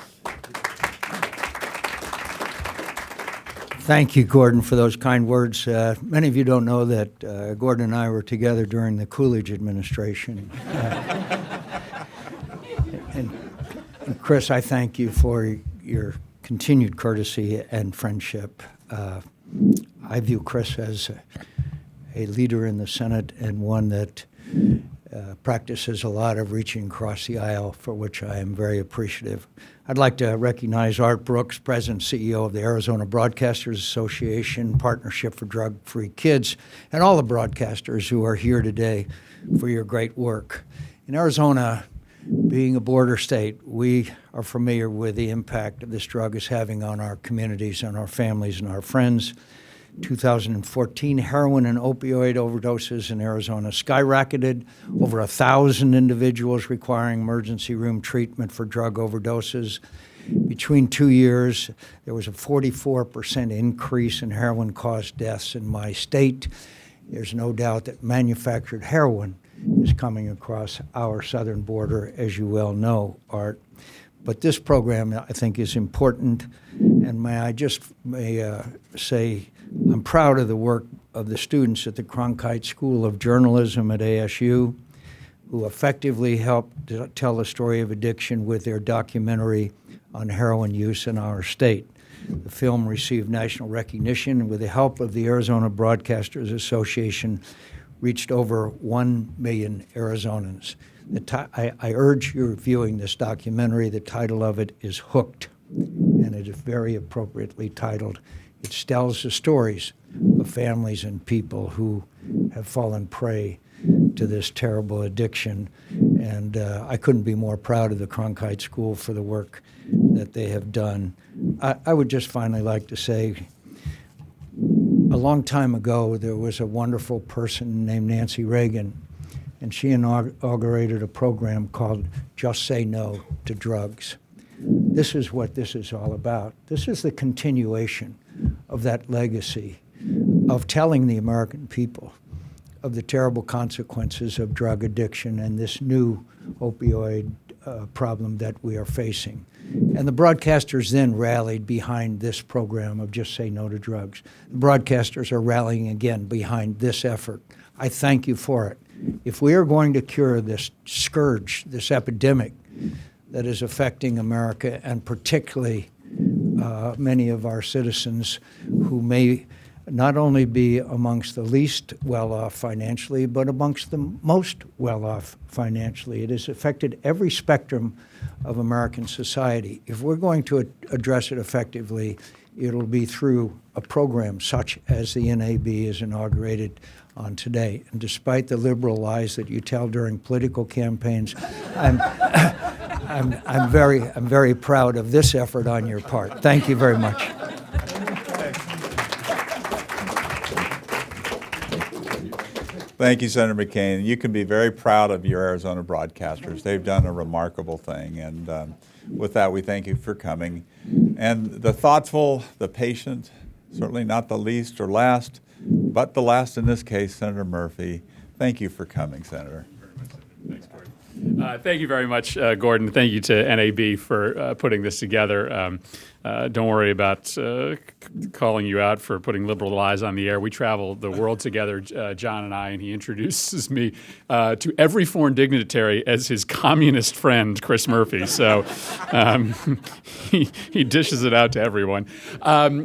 [SPEAKER 4] Thank you, Gordon, for those kind words. Many of you don't know that Gordon and I were together during the Coolidge administration. And Chris, I thank you for your continued courtesy and friendship. I view Chris as a leader in the Senate and one that practices a lot of reaching across the aisle, for which I am very appreciative. I'd like to recognize Art Brooks, President and CEO of the Arizona Broadcasters Association, Partnership for Drug-Free Kids, and all the broadcasters who are here today for your great work. In Arizona, being a border state, we are familiar with the impact that this drug is having on our communities, on our families, and our friends. 2014, heroin and opioid overdoses in Arizona skyrocketed. Over 1,000 individuals requiring emergency room treatment for drug overdoses. Between 2 years, there was a 44% increase in heroin-caused deaths in my state. There's no doubt that manufactured heroin is coming across our southern border, as you well know, Art. But this program, I think, is important. And may I just say, I'm proud of the work of the students at the Cronkite School of Journalism at ASU, who effectively helped tell the story of addiction with their documentary on heroin use in our state. The film received national recognition, and with the help of the Arizona Broadcasters Association, reached over 1 million Arizonans. I urge you viewing this documentary. The title of it is Hooked, and it is very appropriately titled. It tells the stories of families and people who have fallen prey to this terrible addiction. And I couldn't be more proud of the Cronkite School for the work that they have done. I would just finally like to say, a long time ago, there was a wonderful person named Nancy Reagan, and she inaugurated a program called Just Say No to Drugs. This is what this is all about. This is the continuation of that legacy of telling the American people of the terrible consequences of drug addiction and this new opioid problem that we are facing. And the broadcasters then rallied behind this program of Just Say No to Drugs. The broadcasters are rallying again behind this effort. I thank you for it. If we are going to cure this scourge, this epidemic that is affecting America, and particularly many of our citizens who may not only be amongst the least well-off financially, but amongst the most well-off financially. It has affected every spectrum of American society. If we're going to address it effectively, it'll be through a program such as the NAB is inaugurated on today. And despite the liberal lies that you tell during political campaigns, I'm very proud of this effort on your part. Thank you very much.
[SPEAKER 1] Thank you, Senator McCain. You can be very proud of your Arizona broadcasters. They've done a remarkable thing. And with that, we thank you for coming. And the thoughtful, the patient certainly not the least or last, but the last in this case, Senator Murphy. Thank you for coming, Senator.
[SPEAKER 7] Thanks, Gordon. Thank you very much, Gordon. Thank you to NAB for putting this together. Don't worry about calling you out for putting liberal lies on the air. We travel the world together, John and I, and he introduces me to every foreign dignitary as his communist friend, Chris Murphy. So he dishes it out to everyone.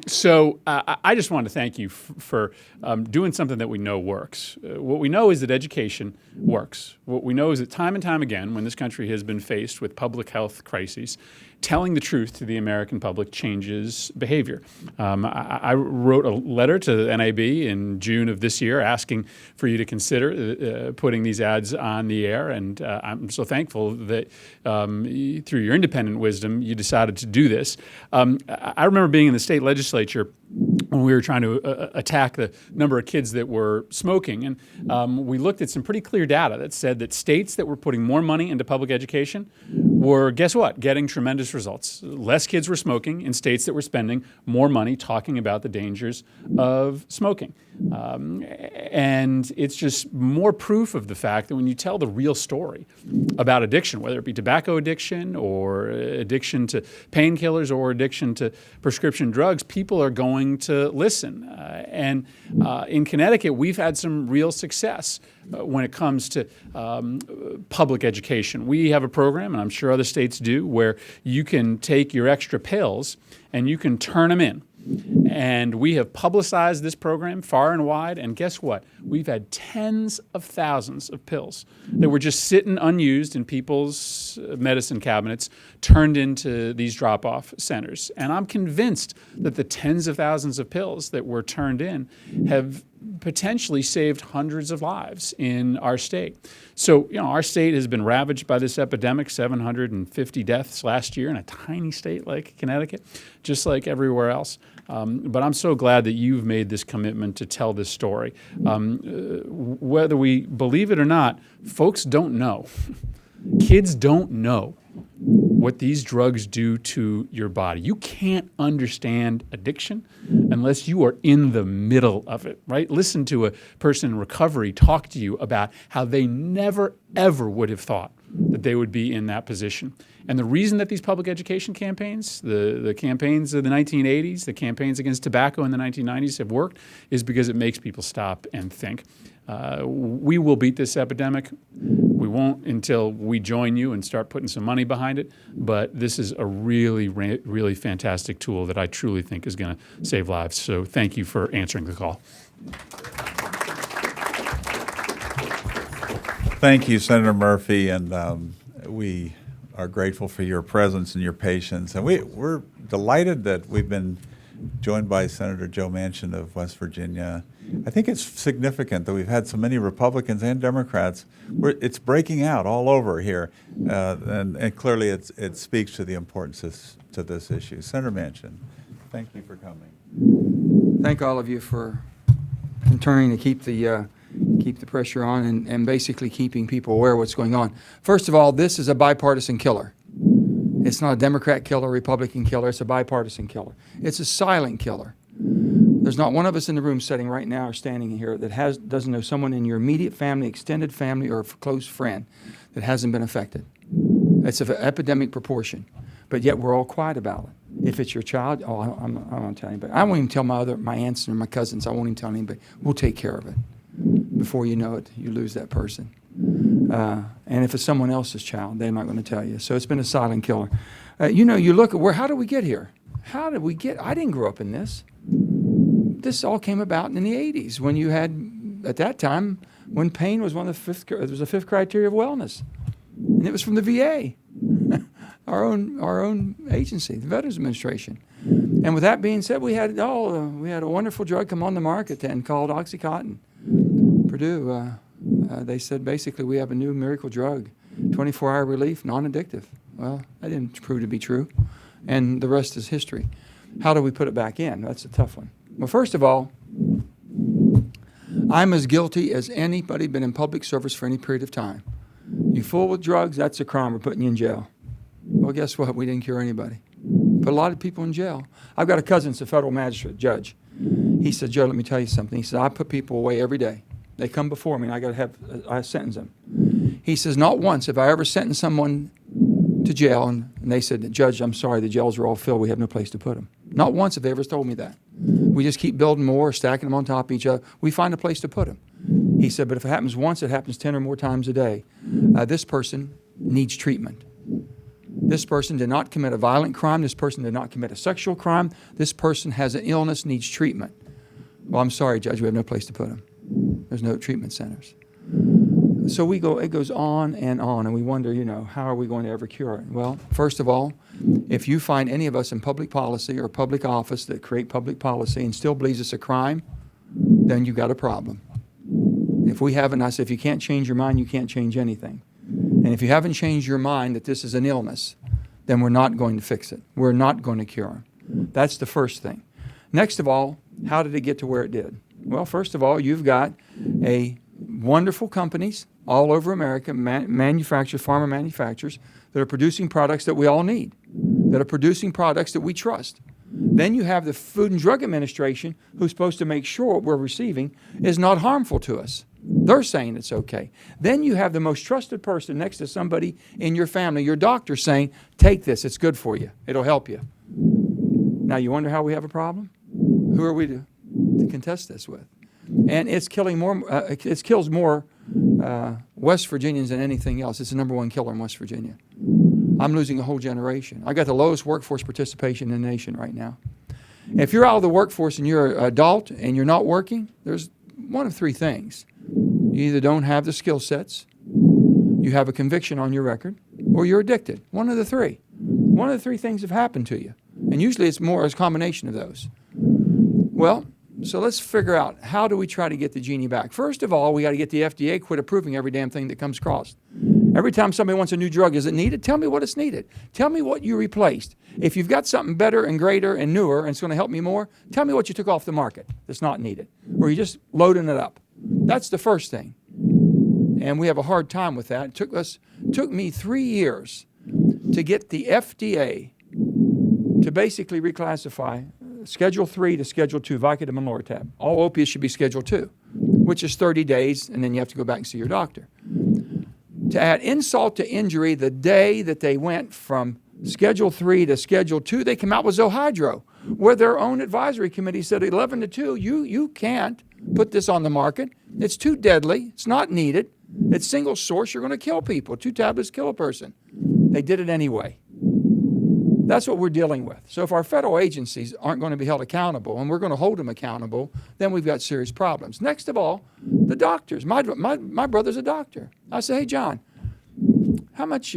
[SPEAKER 7] So I just want to thank you for doing something that we know works. What we know is that education works. What we know is that time and time again, when this country has been faced with public health crises, telling the truth to the American public changes behavior. I wrote a letter to the NAB in June of this year asking for you to consider putting these ads on the air, and I'm so thankful that through your independent wisdom, you decided to do this. I remember being in the state legislature when we were trying to attack the number of kids that were smoking, and we looked at some pretty clear data that said that states that were putting more money into public education were, guess what, getting tremendous results. Less kids were smoking in states that were spending more money talking about the dangers of smoking. And it's just more proof of the fact that when you tell the real story about addiction, whether it be tobacco addiction or addiction to painkillers or addiction to prescription drugs, people are going to listen. And in Connecticut, we've had some real success when it comes to public education. We have a program, and I'm sure other states do, where you can take your extra pills and you can turn them in. And we have publicized this program far and wide, and guess what? We've had tens of thousands of pills that were just sitting unused in people's medicine cabinets turned into these drop-off centers. And I'm convinced that the tens of thousands of pills that were turned in have potentially saved hundreds of lives in our state. So, our state has been ravaged by this epidemic, 750 deaths last year in a tiny state like Connecticut, just like everywhere else. But I'm so glad that you've made this commitment to tell this story. Whether we believe it or not, folks don't know. Kids don't know what these drugs do to your body. You can't understand addiction unless you are in the middle of it, right? Listen to a person in recovery talk to you about how they never, ever would have thought that they would be in that position. And the reason that these public education campaigns, the campaigns of the 1980s, the campaigns against tobacco in the 1990s have worked is because it makes people stop and think. We will beat this epidemic. We won't until we join you and start putting some money behind it. But this is a really, really fantastic tool that I truly think is going to save lives. So thank you for answering the call.
[SPEAKER 1] Thank you, Senator Murphy, and we are grateful for your presence and your patience. And we're delighted that we've been joined by Senator Joe Manchin of West Virginia. I think it's significant that we've had so many Republicans and Democrats. It's breaking out all over here, and clearly it speaks to the importance to this issue. Senator Manchin, thank you for coming.
[SPEAKER 22] Thank all of you for continuing to keep the pressure on and basically keeping people aware of what's going on. First of all, this is a bipartisan killer. It's not a Democrat killer, Republican killer. It's a bipartisan killer. It's a silent killer. There's not one of us in the room sitting right now or standing here that doesn't know someone in your immediate family, extended family, or a close friend that hasn't been affected. It's of an epidemic proportion, but yet we're all quiet about it. If it's your child, I won't tell anybody. I won't even tell my aunts and my cousins. I won't even tell anybody. We'll take care of it. Before you know it, you lose that person. And if it's someone else's child, they're not going to tell you. So it's been a silent killer. You look at how did we get here? I didn't grow up in this. This all came about in the 80s when you had, at that time, when pain was it was the fifth criteria of wellness. And it was from the VA, our own agency, the Veterans Administration. And with that being said, we had a wonderful drug come on the market then called OxyContin. Purdue, they said basically we have a new miracle drug, 24-hour relief, non-addictive. Well, that didn't prove to be true, and the rest is history. How do we put it back in? That's a tough one. Well, first of all, I'm as guilty as anybody been in public service for any period of time. You fool with drugs, that's a crime. We're putting you in jail. Well, guess what? We didn't cure anybody. Put a lot of people in jail. I've got a cousin that's a federal magistrate judge. He said, Joe, let me tell you something. He said, I put people away every day. They come before me, and I sentence them. He says, not once have I ever sentenced someone to jail, and they said, Judge, I'm sorry, the jails are all filled. We have no place to put them. Not once have they ever told me that. We just keep building more, stacking them on top of each other. We find a place to put them. He said, but if it happens once, it happens 10 or more times a day. This person needs treatment. This person did not commit a violent crime. This person did not commit a sexual crime. This person has an illness, needs treatment. Well, I'm sorry, Judge, we have no place to put them. There's no treatment centers. So it goes on, and we wonder, how are we going to ever cure it? Well, first of all, if you find any of us in public policy or public office that create public policy and still believes it's a crime, then you got a problem. If we haven't, I said, if you can't change your mind, you can't change anything. And if you haven't changed your mind that this is an illness, then we're not going to fix it. We're not going to cure it. That's the first thing. Next of all, how did it get to where it did? Well, first of all, you've got wonderful companies all over America, pharma manufacturers, that are producing products that we all need, that are producing products that we trust. Then you have the Food and Drug Administration, who's supposed to make sure what we're receiving is not harmful to us. They're saying it's okay. Then you have the most trusted person next to somebody in your family, your doctor, saying, take this, it's good for you, it'll help you. Now you wonder how we have a problem? Who are we to contest this with? And it's killing more. It kills more West Virginians than anything else. It's the #1 killer in West Virginia. I'm losing a whole generation. I got the lowest workforce participation in the nation right now. If you're out of the workforce and you're an adult and you're not working, there's one of three things. You either don't have the skill sets, you have a conviction on your record, or you're addicted. One of the three. One of the three things have happened to you. And usually it's more as a combination of those. Well, so let's figure out, how do we try to get the genie back? First of all, we got to get the FDA quit approving every damn thing that comes across. Every time somebody wants a new drug, is it needed? Tell me what it's needed. Tell me what you replaced. If you've got something better and greater and newer and it's going to help me more, tell me what you took off the market that's not needed. Or you're just loading it up. That's the first thing. And we have a hard time with that. It took me 3 years to get the FDA to basically reclassify Schedule 3 to Schedule 2 Vicodin and Lortab. All opiates should be Schedule 2, which is 30 days, and then you have to go back and see your doctor. To add insult to injury, the day that they went from Schedule 3 to Schedule 2, they came out with Zohydro, where their own advisory committee said 11 to 2, you can't put this on the market. It's too deadly. It's not needed. It's single source. You're going to kill people. 2 tablets kill a person. They did it anyway. That's what we're dealing with. So if our federal agencies aren't going to be held accountable, and we're going to hold them accountable, then we've got serious problems. Next of all, the doctors. My brother's a doctor. I say, hey, John, how much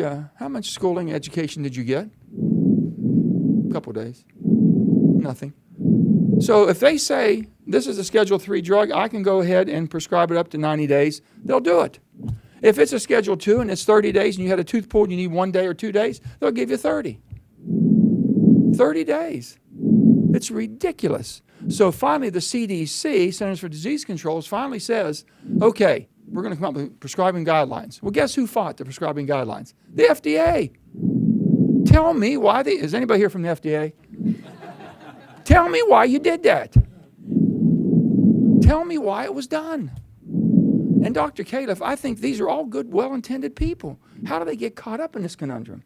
[SPEAKER 22] schooling, education did you get? A couple days. Nothing. So if they say this is a Schedule 3 drug, I can go ahead and prescribe it up to 90 days, they'll do it. If it's a Schedule 2 and it's 30 days and you had a tooth pulled and you need 1 day or 2 days, they'll give you 30. 30 days. It's ridiculous. So finally the CDC, Centers for Disease Control, finally says, okay, we're going to come up with prescribing guidelines. Well, guess who fought the prescribing guidelines? The FDA. Tell me why is anybody here from the FDA? Tell me why you did that. Tell me why it was done. And Dr. Califf, I think these are all good, well-intended people. How do they get caught up in this conundrum?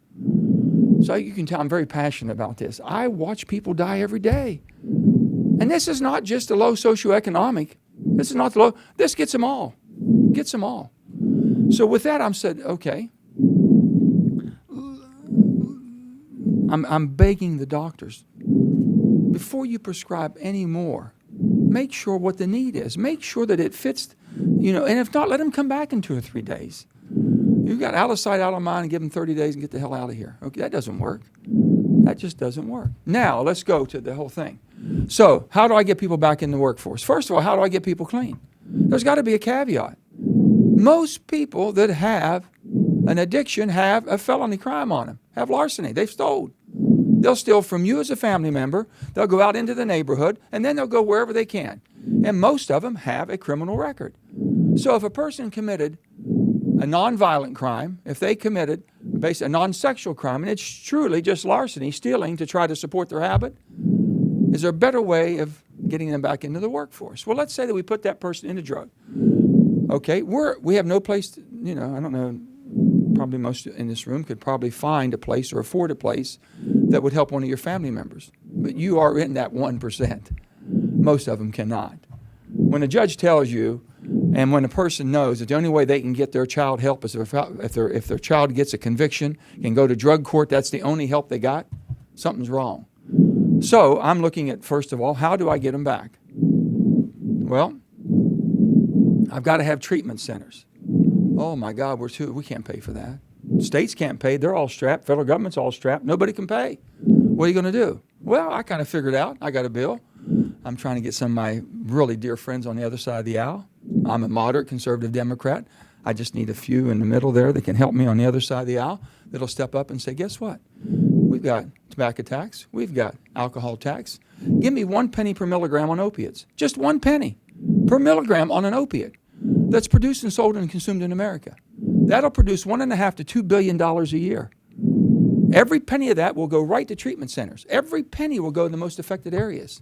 [SPEAKER 22] So you can tell I'm very passionate about this. I watch people die every day. And this is not just a low socioeconomic. This is not the low. This gets them all. Gets them all. So with that, I said, okay. I'm begging the doctors, before you prescribe any more, make sure what the need is. Make sure that it fits, and if not, let them come back in 2 or 3 days. You've got out of sight, out of mind, and give them 30 days and get the hell out of here. Okay, that doesn't work. That just doesn't work. Now, let's go to the whole thing. So, how do I get people back in the workforce? First of all, how do I get people clean? There's got to be a caveat. Most people that have an addiction have a felony crime on them, have larceny. They've stolen. They'll steal from you as a family member. They'll go out into the neighborhood, and then they'll go wherever they can. And most of them have a criminal record. So if a person committed a nonviolent crime, if they committed a non-sexual crime, and it's truly just larceny, stealing to try to support their habit, is there a better way of getting them back into the workforce. Well, let's say that we put that person in a drug. Okay, we have no place to, I don't know, probably most in this room could probably find a place or afford a place that would help one of your family members. But you are in that 1%. Most of them cannot. When a judge tells you, and when a person knows that the only way they can get their child help is if their child gets a conviction, can go to drug court, that's the only help they got, something's wrong. So I'm looking at, first of all, how do I get them back? Well, I've got to have treatment centers. Oh my God, we can't pay for that. States can't pay, they're all strapped, federal government's all strapped, nobody can pay. What are you going to do? Well, I kind of figured out, I got a bill. I'm trying to get some of my really dear friends on the other side of the aisle. I'm a moderate conservative Democrat. I just need a few in the middle there that can help me on the other side of the aisle that'll step up and say, guess what? We've got tobacco tax. We've got alcohol tax. Give me 1 penny per milligram on opiates. Just 1 penny per milligram on an opiate that's produced and sold and consumed in America. That'll produce $1.5 to $2 billion a year. Every penny of that will go right to treatment centers. Every penny will go to the most affected areas.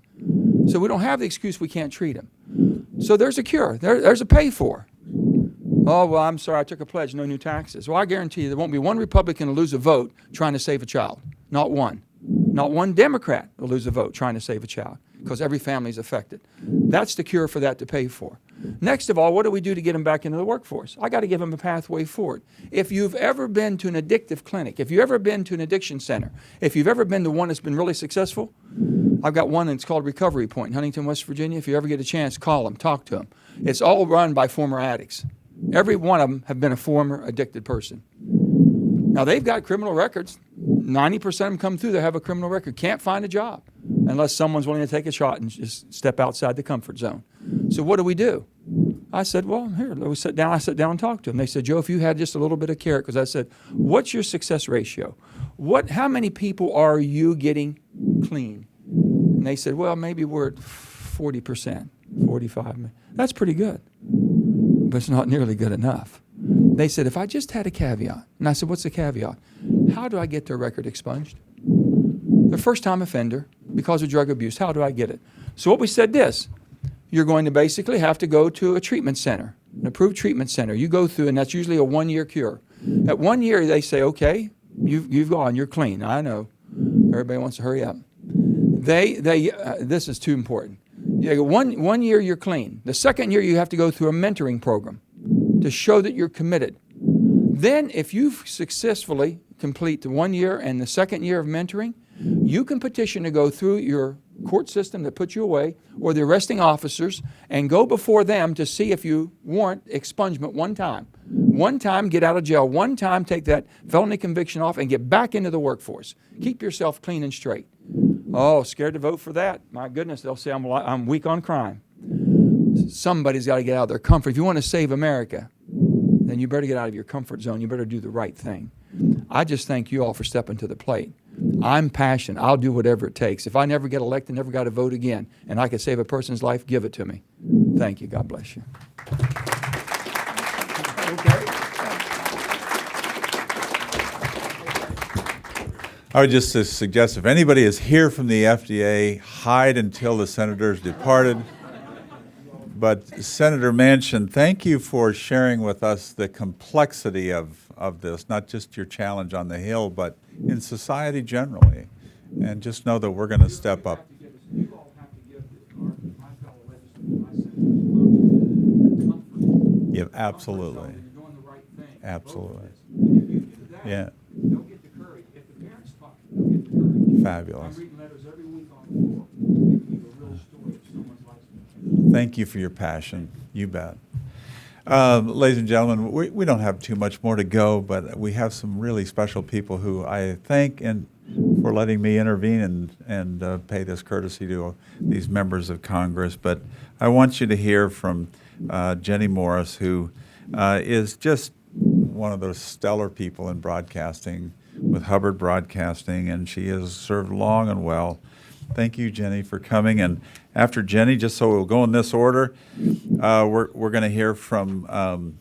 [SPEAKER 22] So we don't have the excuse we can't treat them. So there's a cure. There's a pay for. Oh, well, I'm sorry, I took a pledge, no new taxes. Well, I guarantee you there won't be one Republican to lose a vote trying to save a child. Not one. Not one Democrat will lose a vote trying to save a child, because every family is affected. That's the cure for that to pay for. Next of all, what do we do to get them back into the workforce? I got to give them a pathway forward. If you've ever been to an addictive clinic, if you've ever been to an addiction center, if you've ever been to one that's been really successful, I've got one that's called Recovery Point in Huntington, West Virginia. If you ever get a chance, call them, talk to them. It's all run by former addicts. Every one of them have been a former addicted person. Now, they've got criminal records. 90% of them come through, they have a criminal record. Can't find a job unless someone's willing to take a shot and just step outside the comfort zone. So what do? I said, well, here, we sat down. I sat down and talked to them. They said, Joe, if you had just a little bit of carrot, because I said, what's your success ratio? How many people are you getting clean? And they said, well, maybe we're at 40%, 45%. That's pretty good, but it's not nearly good enough. They said, if I just had a caveat, and I said, what's the caveat? How do I get their record expunged? They're first-time offender because of drug abuse. How do I get it? So what we said this, you're going to basically have to go to a treatment center, an approved treatment center. You go through, and that's usually a 1-year cure. At 1 year, they say, okay, you've gone, you're clean. I know. Everybody wants to hurry up. This is too important. One year, you're clean. The second year, you have to go through a mentoring program to show that you're committed. Then, if you successfully complete the 1 year and the second year of mentoring, you can petition to go through your court system that puts you away or the arresting officers and go before them to see if you warrant expungement one time. One time, get out of jail. One time, take that felony conviction off and get back into the workforce. Keep yourself clean and straight. Oh, scared to vote for that? My goodness, they'll say I'm weak on crime. Somebody's got to get out of their comfort. If you want to save America, then you better get out of your comfort zone. You better do the right thing. I just thank you all for stepping to the plate. I'm passionate. I'll do whatever it takes. If I never get elected, never got to vote again, and I could save a person's life, give it to me. Thank you. God bless you.
[SPEAKER 1] I would just suggest if anybody is here from the FDA, hide until the senator's departed. But Senator Manchin, thank you for sharing with us the complexity of this, not just your challenge on the Hill, but in society generally. And just know that we're going to step up. Yeah, absolutely. Absolutely. Yeah. Fabulous. Thank you for your passion. You bet. Ladies and gentlemen, we don't have too much more to go, but we have some really special people who I thank for letting me intervene and pay this courtesy to these members of Congress. But I want you to hear from Ginny Morris, who is just one of those stellar people in broadcasting with Hubbard Broadcasting, and she has served long and well. Thank you, Ginny, for coming. And after Ginny, just so we'll go in this order, we're going to hear from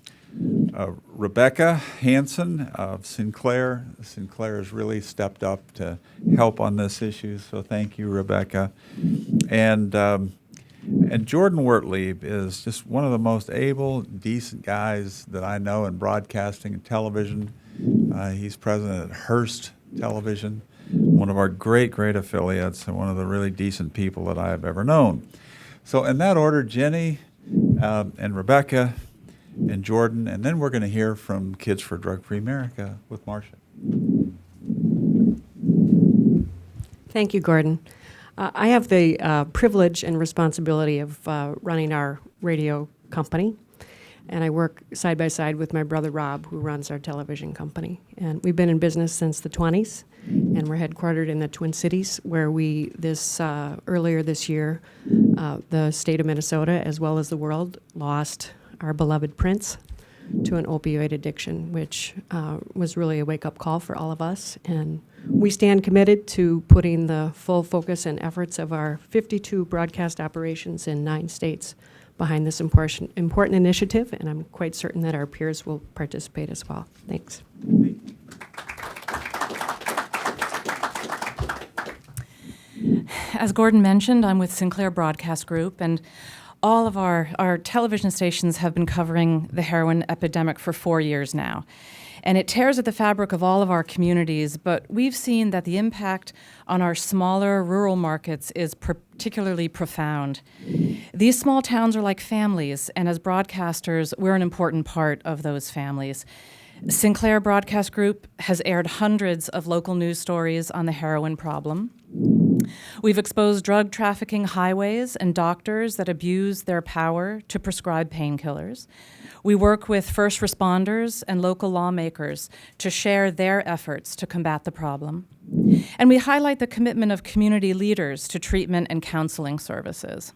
[SPEAKER 1] Rebecca Hanson of Sinclair. Sinclair has really stepped up to help on this issue, so thank you, Rebecca. And And Jordan Wertlieb is just one of the most able, decent guys that I know in broadcasting and television. He's president at Hearst Television, one of our great affiliates, and one of the really decent people that I have ever known. So in that order, Ginny and Rebecca and Jordan, and then we're going to hear from Kids for Drug-Free America with Marcia.
[SPEAKER 6] Thank you, Gordon. I have the privilege and responsibility of running our radio company, and I work side by side with my brother Rob, who runs our television company. And we've been in business since the 20s, and we're headquartered in the Twin Cities, where we earlier this year, the state of Minnesota, as well as the world, lost our beloved Prince to an opioid addiction, which was really a wake-up call for all of us. And we stand committed to putting the full focus and efforts of our 52 broadcast operations in 9 states behind this important initiative, and I'm quite certain that our peers will participate as well. Thanks.
[SPEAKER 8] As Gordon mentioned, I'm with Sinclair Broadcast Group, and all of our television stations have been covering the heroin epidemic for 4 years now. And it tears at the fabric of all of our communities, but we've seen that the impact on our smaller rural markets is particularly profound. These small towns are like families, and as broadcasters, we're an important part of those families. Sinclair Broadcast Group has aired hundreds of local news stories on the heroin problem. We've exposed drug trafficking highways and doctors that abuse their power to prescribe painkillers. We work with first responders and local lawmakers to share their efforts to combat the problem. And we highlight the commitment of community leaders to treatment and counseling services.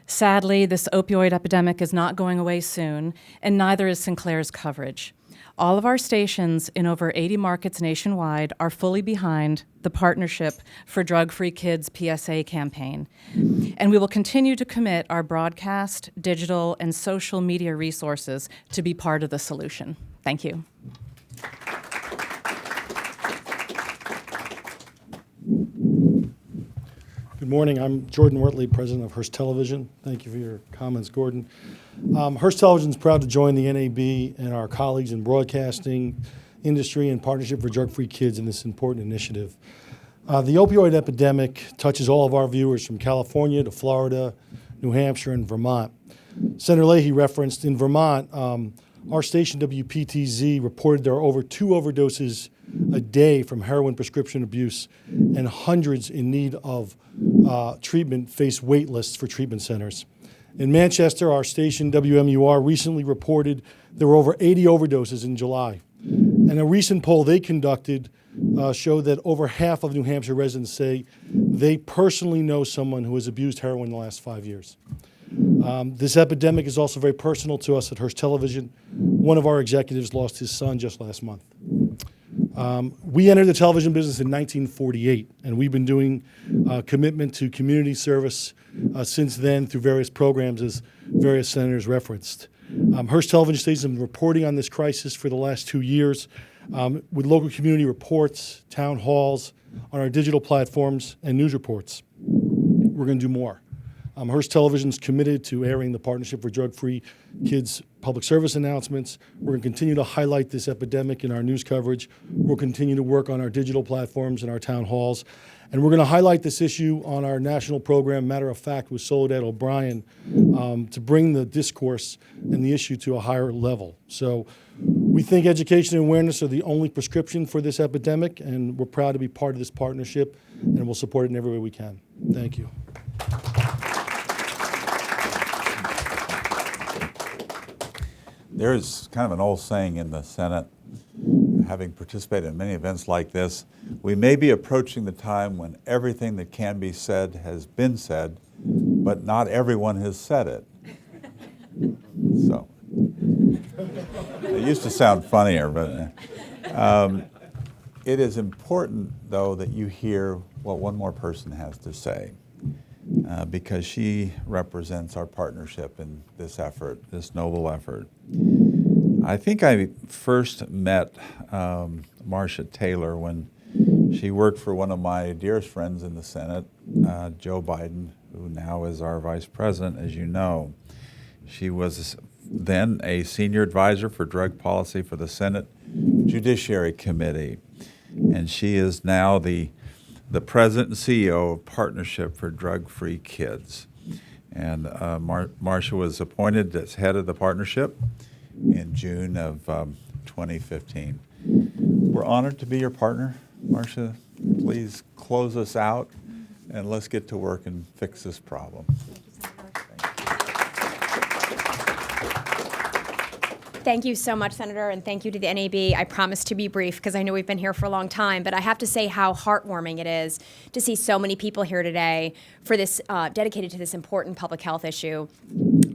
[SPEAKER 8] Sadly, this opioid epidemic is not going away soon, and neither is Sinclair's coverage. All of our stations in over 80 markets nationwide are fully behind the Partnership for Drug-Free Kids PSA campaign. And we will continue to commit our broadcast, digital, and social media resources to be part of the solution. Thank you.
[SPEAKER 23] Good morning. I'm Jordan Wertlieb, president of Hearst Television. Thank you for your comments, Gordon. Hearst Television is proud to join the NAB and our colleagues in broadcasting industry and Partnership for Drug-Free Kids in this important initiative. The opioid epidemic touches all of our viewers from California to Florida, New Hampshire, and Vermont. Senator Leahy referenced in Vermont, our station WPTZ reported there are over 2 overdoses a day from heroin prescription abuse, and hundreds in need of treatment face wait lists for treatment centers. In Manchester, our station WMUR recently reported there were over 80 overdoses in July. And a recent poll they conducted showed that over half of New Hampshire residents say they personally know someone who has abused heroin in the last 5 years. This epidemic is also very personal to us at Hearst Television. One of our executives lost his son just last month. We entered the television business in 1948, and we've been doing commitment to community service since then through various programs, as various senators referenced. Hearst Television stations have been reporting on this crisis for the last 2 years with local community reports, town halls, on our digital platforms, and news reports. We're going to do more. Hearst Television is committed to airing the Partnership for Drug-Free Kids public service announcements. We're going to continue to highlight this epidemic in our news coverage. We'll continue to work on our digital platforms and our town halls. And we're going to highlight this issue on our national program, Matter of Fact, with Soledad O'Brien, to bring the discourse and the issue to a higher level. So we think education and awareness are the only prescription for this epidemic, and we're proud to be part of this partnership, and we'll support it in every way we can. Thank you.
[SPEAKER 1] There's kind of an old saying in the Senate, having participated in many events like this, we may be approaching the time when everything that can be said has been said, but not everyone has said it. So, it used to sound funnier, but it is important, though, that you hear what one more person has to say. Because she represents our partnership in this effort, this noble effort. I think I first met Marcia Taylor when she worked for one of my dearest friends in the Senate, Joe Biden, who now is our vice president, as you know. She was then a senior advisor for drug policy for the Senate Judiciary Committee, and she is now the president and CEO of Partnership for Drug-Free Kids. And Marcia was appointed as head of the partnership in June of 2015. We're honored to be your partner. Marcia, please close us out, and let's get to work and fix this problem.
[SPEAKER 9] Thank you so much, Senator, and thank you to the NAB. I promise to be brief because I know we've been here for a long time, but I have to say how heartwarming it is to see so many people here today for this dedicated to this important public health issue.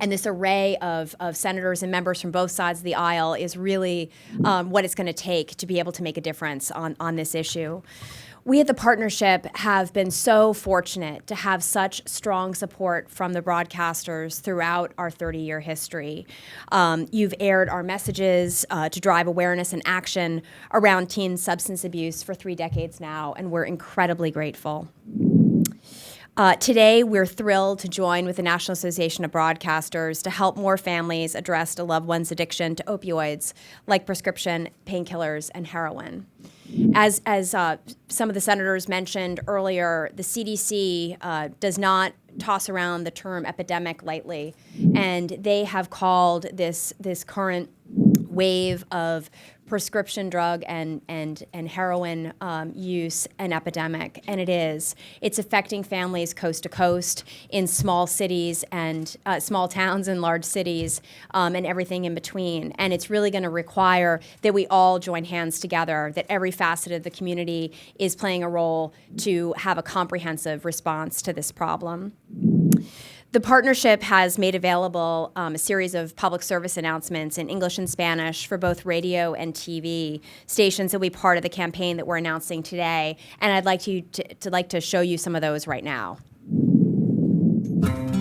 [SPEAKER 9] And this array of senators and members from both sides of the aisle is really what it's going to take to be able to make a difference on this issue. We at the partnership have been so fortunate to have such strong support from the broadcasters throughout our 30-year history. You've aired our messages to drive awareness and action around teen substance abuse for 3 decades now, and we're incredibly grateful. Today, we're thrilled to join with the National Association of Broadcasters to help more families address a loved one's addiction to opioids, like prescription painkillers and heroin. As some of the senators mentioned earlier, the CDC does not toss around the term epidemic lightly, and they have called this current wave of prescription drug and heroin use an epidemic, and it is. It's affecting families coast to coast in small cities and small towns and large cities and everything in between. And it's really going to require that we all join hands together, that every facet of the community is playing a role to have a comprehensive response to this problem. The partnership has made available a series of public service announcements in English and Spanish for both radio and TV stations that will be part of the campaign that we're announcing today. And I'd like to show you some of those right now.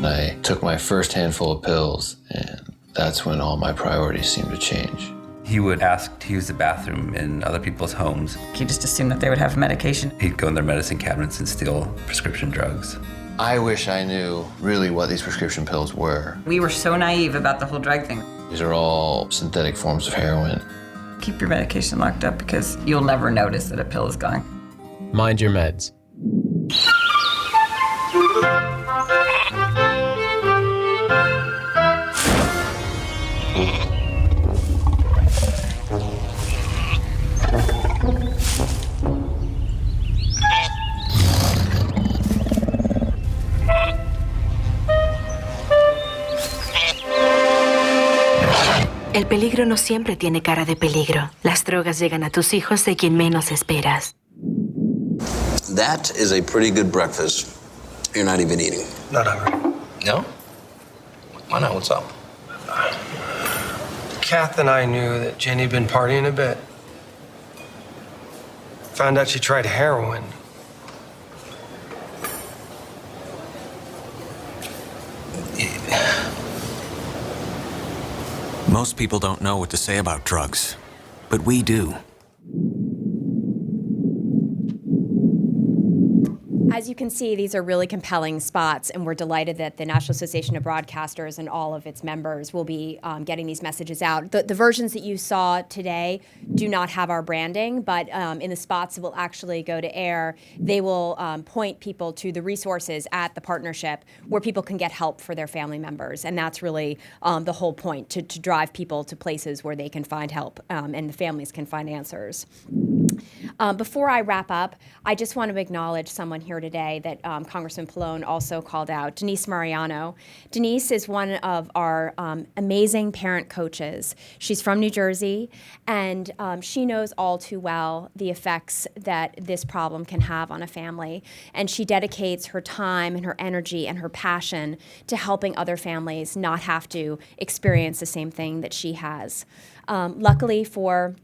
[SPEAKER 10] I took my first handful of pills, and that's when all my priorities seemed to change.
[SPEAKER 11] He would ask to use the bathroom in other people's homes.
[SPEAKER 24] He just assumed that they would have medication.
[SPEAKER 11] He'd go in their medicine cabinets and steal prescription drugs.
[SPEAKER 10] I wish I knew really what these prescription pills were.
[SPEAKER 24] We were so naive about the whole drug thing.
[SPEAKER 10] These are all synthetic forms of heroin.
[SPEAKER 24] Keep your medication locked up because you'll never notice that a pill is gone.
[SPEAKER 25] Mind your meds.
[SPEAKER 26] El peligro no siempre tiene cara de peligro. Las drogas llegan a tus hijos de quien menos esperas.
[SPEAKER 27] That is a pretty good breakfast. You're not even eating.
[SPEAKER 11] Not hungry.
[SPEAKER 27] No? Why not? What's up?
[SPEAKER 11] Kath and I knew that Ginny had been partying a bit. Found out she tried heroin.
[SPEAKER 28] Most people don't know what to say about drugs, but we do.
[SPEAKER 9] As you can see, these are really compelling spots, and we're delighted that the National Association of Broadcasters and all of its members will be getting these messages out. The versions that you saw today do not have our branding, but in the spots that will actually go to air, they will point people to the resources at the partnership where people can get help for their family members. And that's really the whole point, to drive people to places where they can find help and the families can find answers. Before I wrap up, I just want to acknowledge someone here today that Congressman Pallone also called out, Denise Mariano. Denise is one of our amazing parent coaches. She's from New Jersey, and she knows all too well the effects that this problem can have on a family. And she dedicates her time and her energy and her passion to helping other families not have to experience the same thing that she has. Luckily for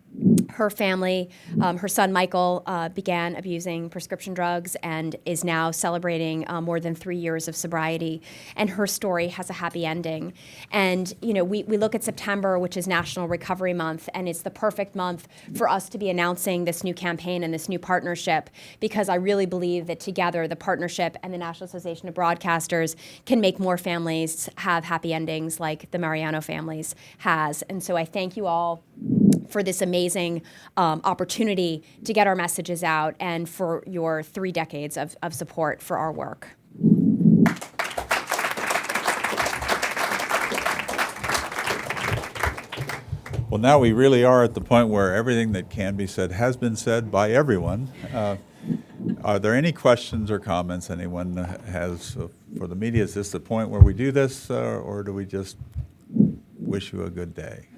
[SPEAKER 9] her family, her son Michael began abusing prescription drugs and is now celebrating more than 3 years of sobriety. And her story has a happy ending. And, we look at September, which is National Recovery Month, and it's the perfect month for us to be announcing this new campaign and this new partnership, because I really believe that together, the partnership and the National Association of Broadcasters can make more families have happy endings like the Mariano families has. And so I thank you all for this amazing opportunity to get our messages out and for your 3 decades of support for our work.
[SPEAKER 1] Well, now we really are at the point where everything that can be said has been said by everyone. Are there any questions or comments anyone has for the media? Is this the point where we do this, or do we just wish you a good day?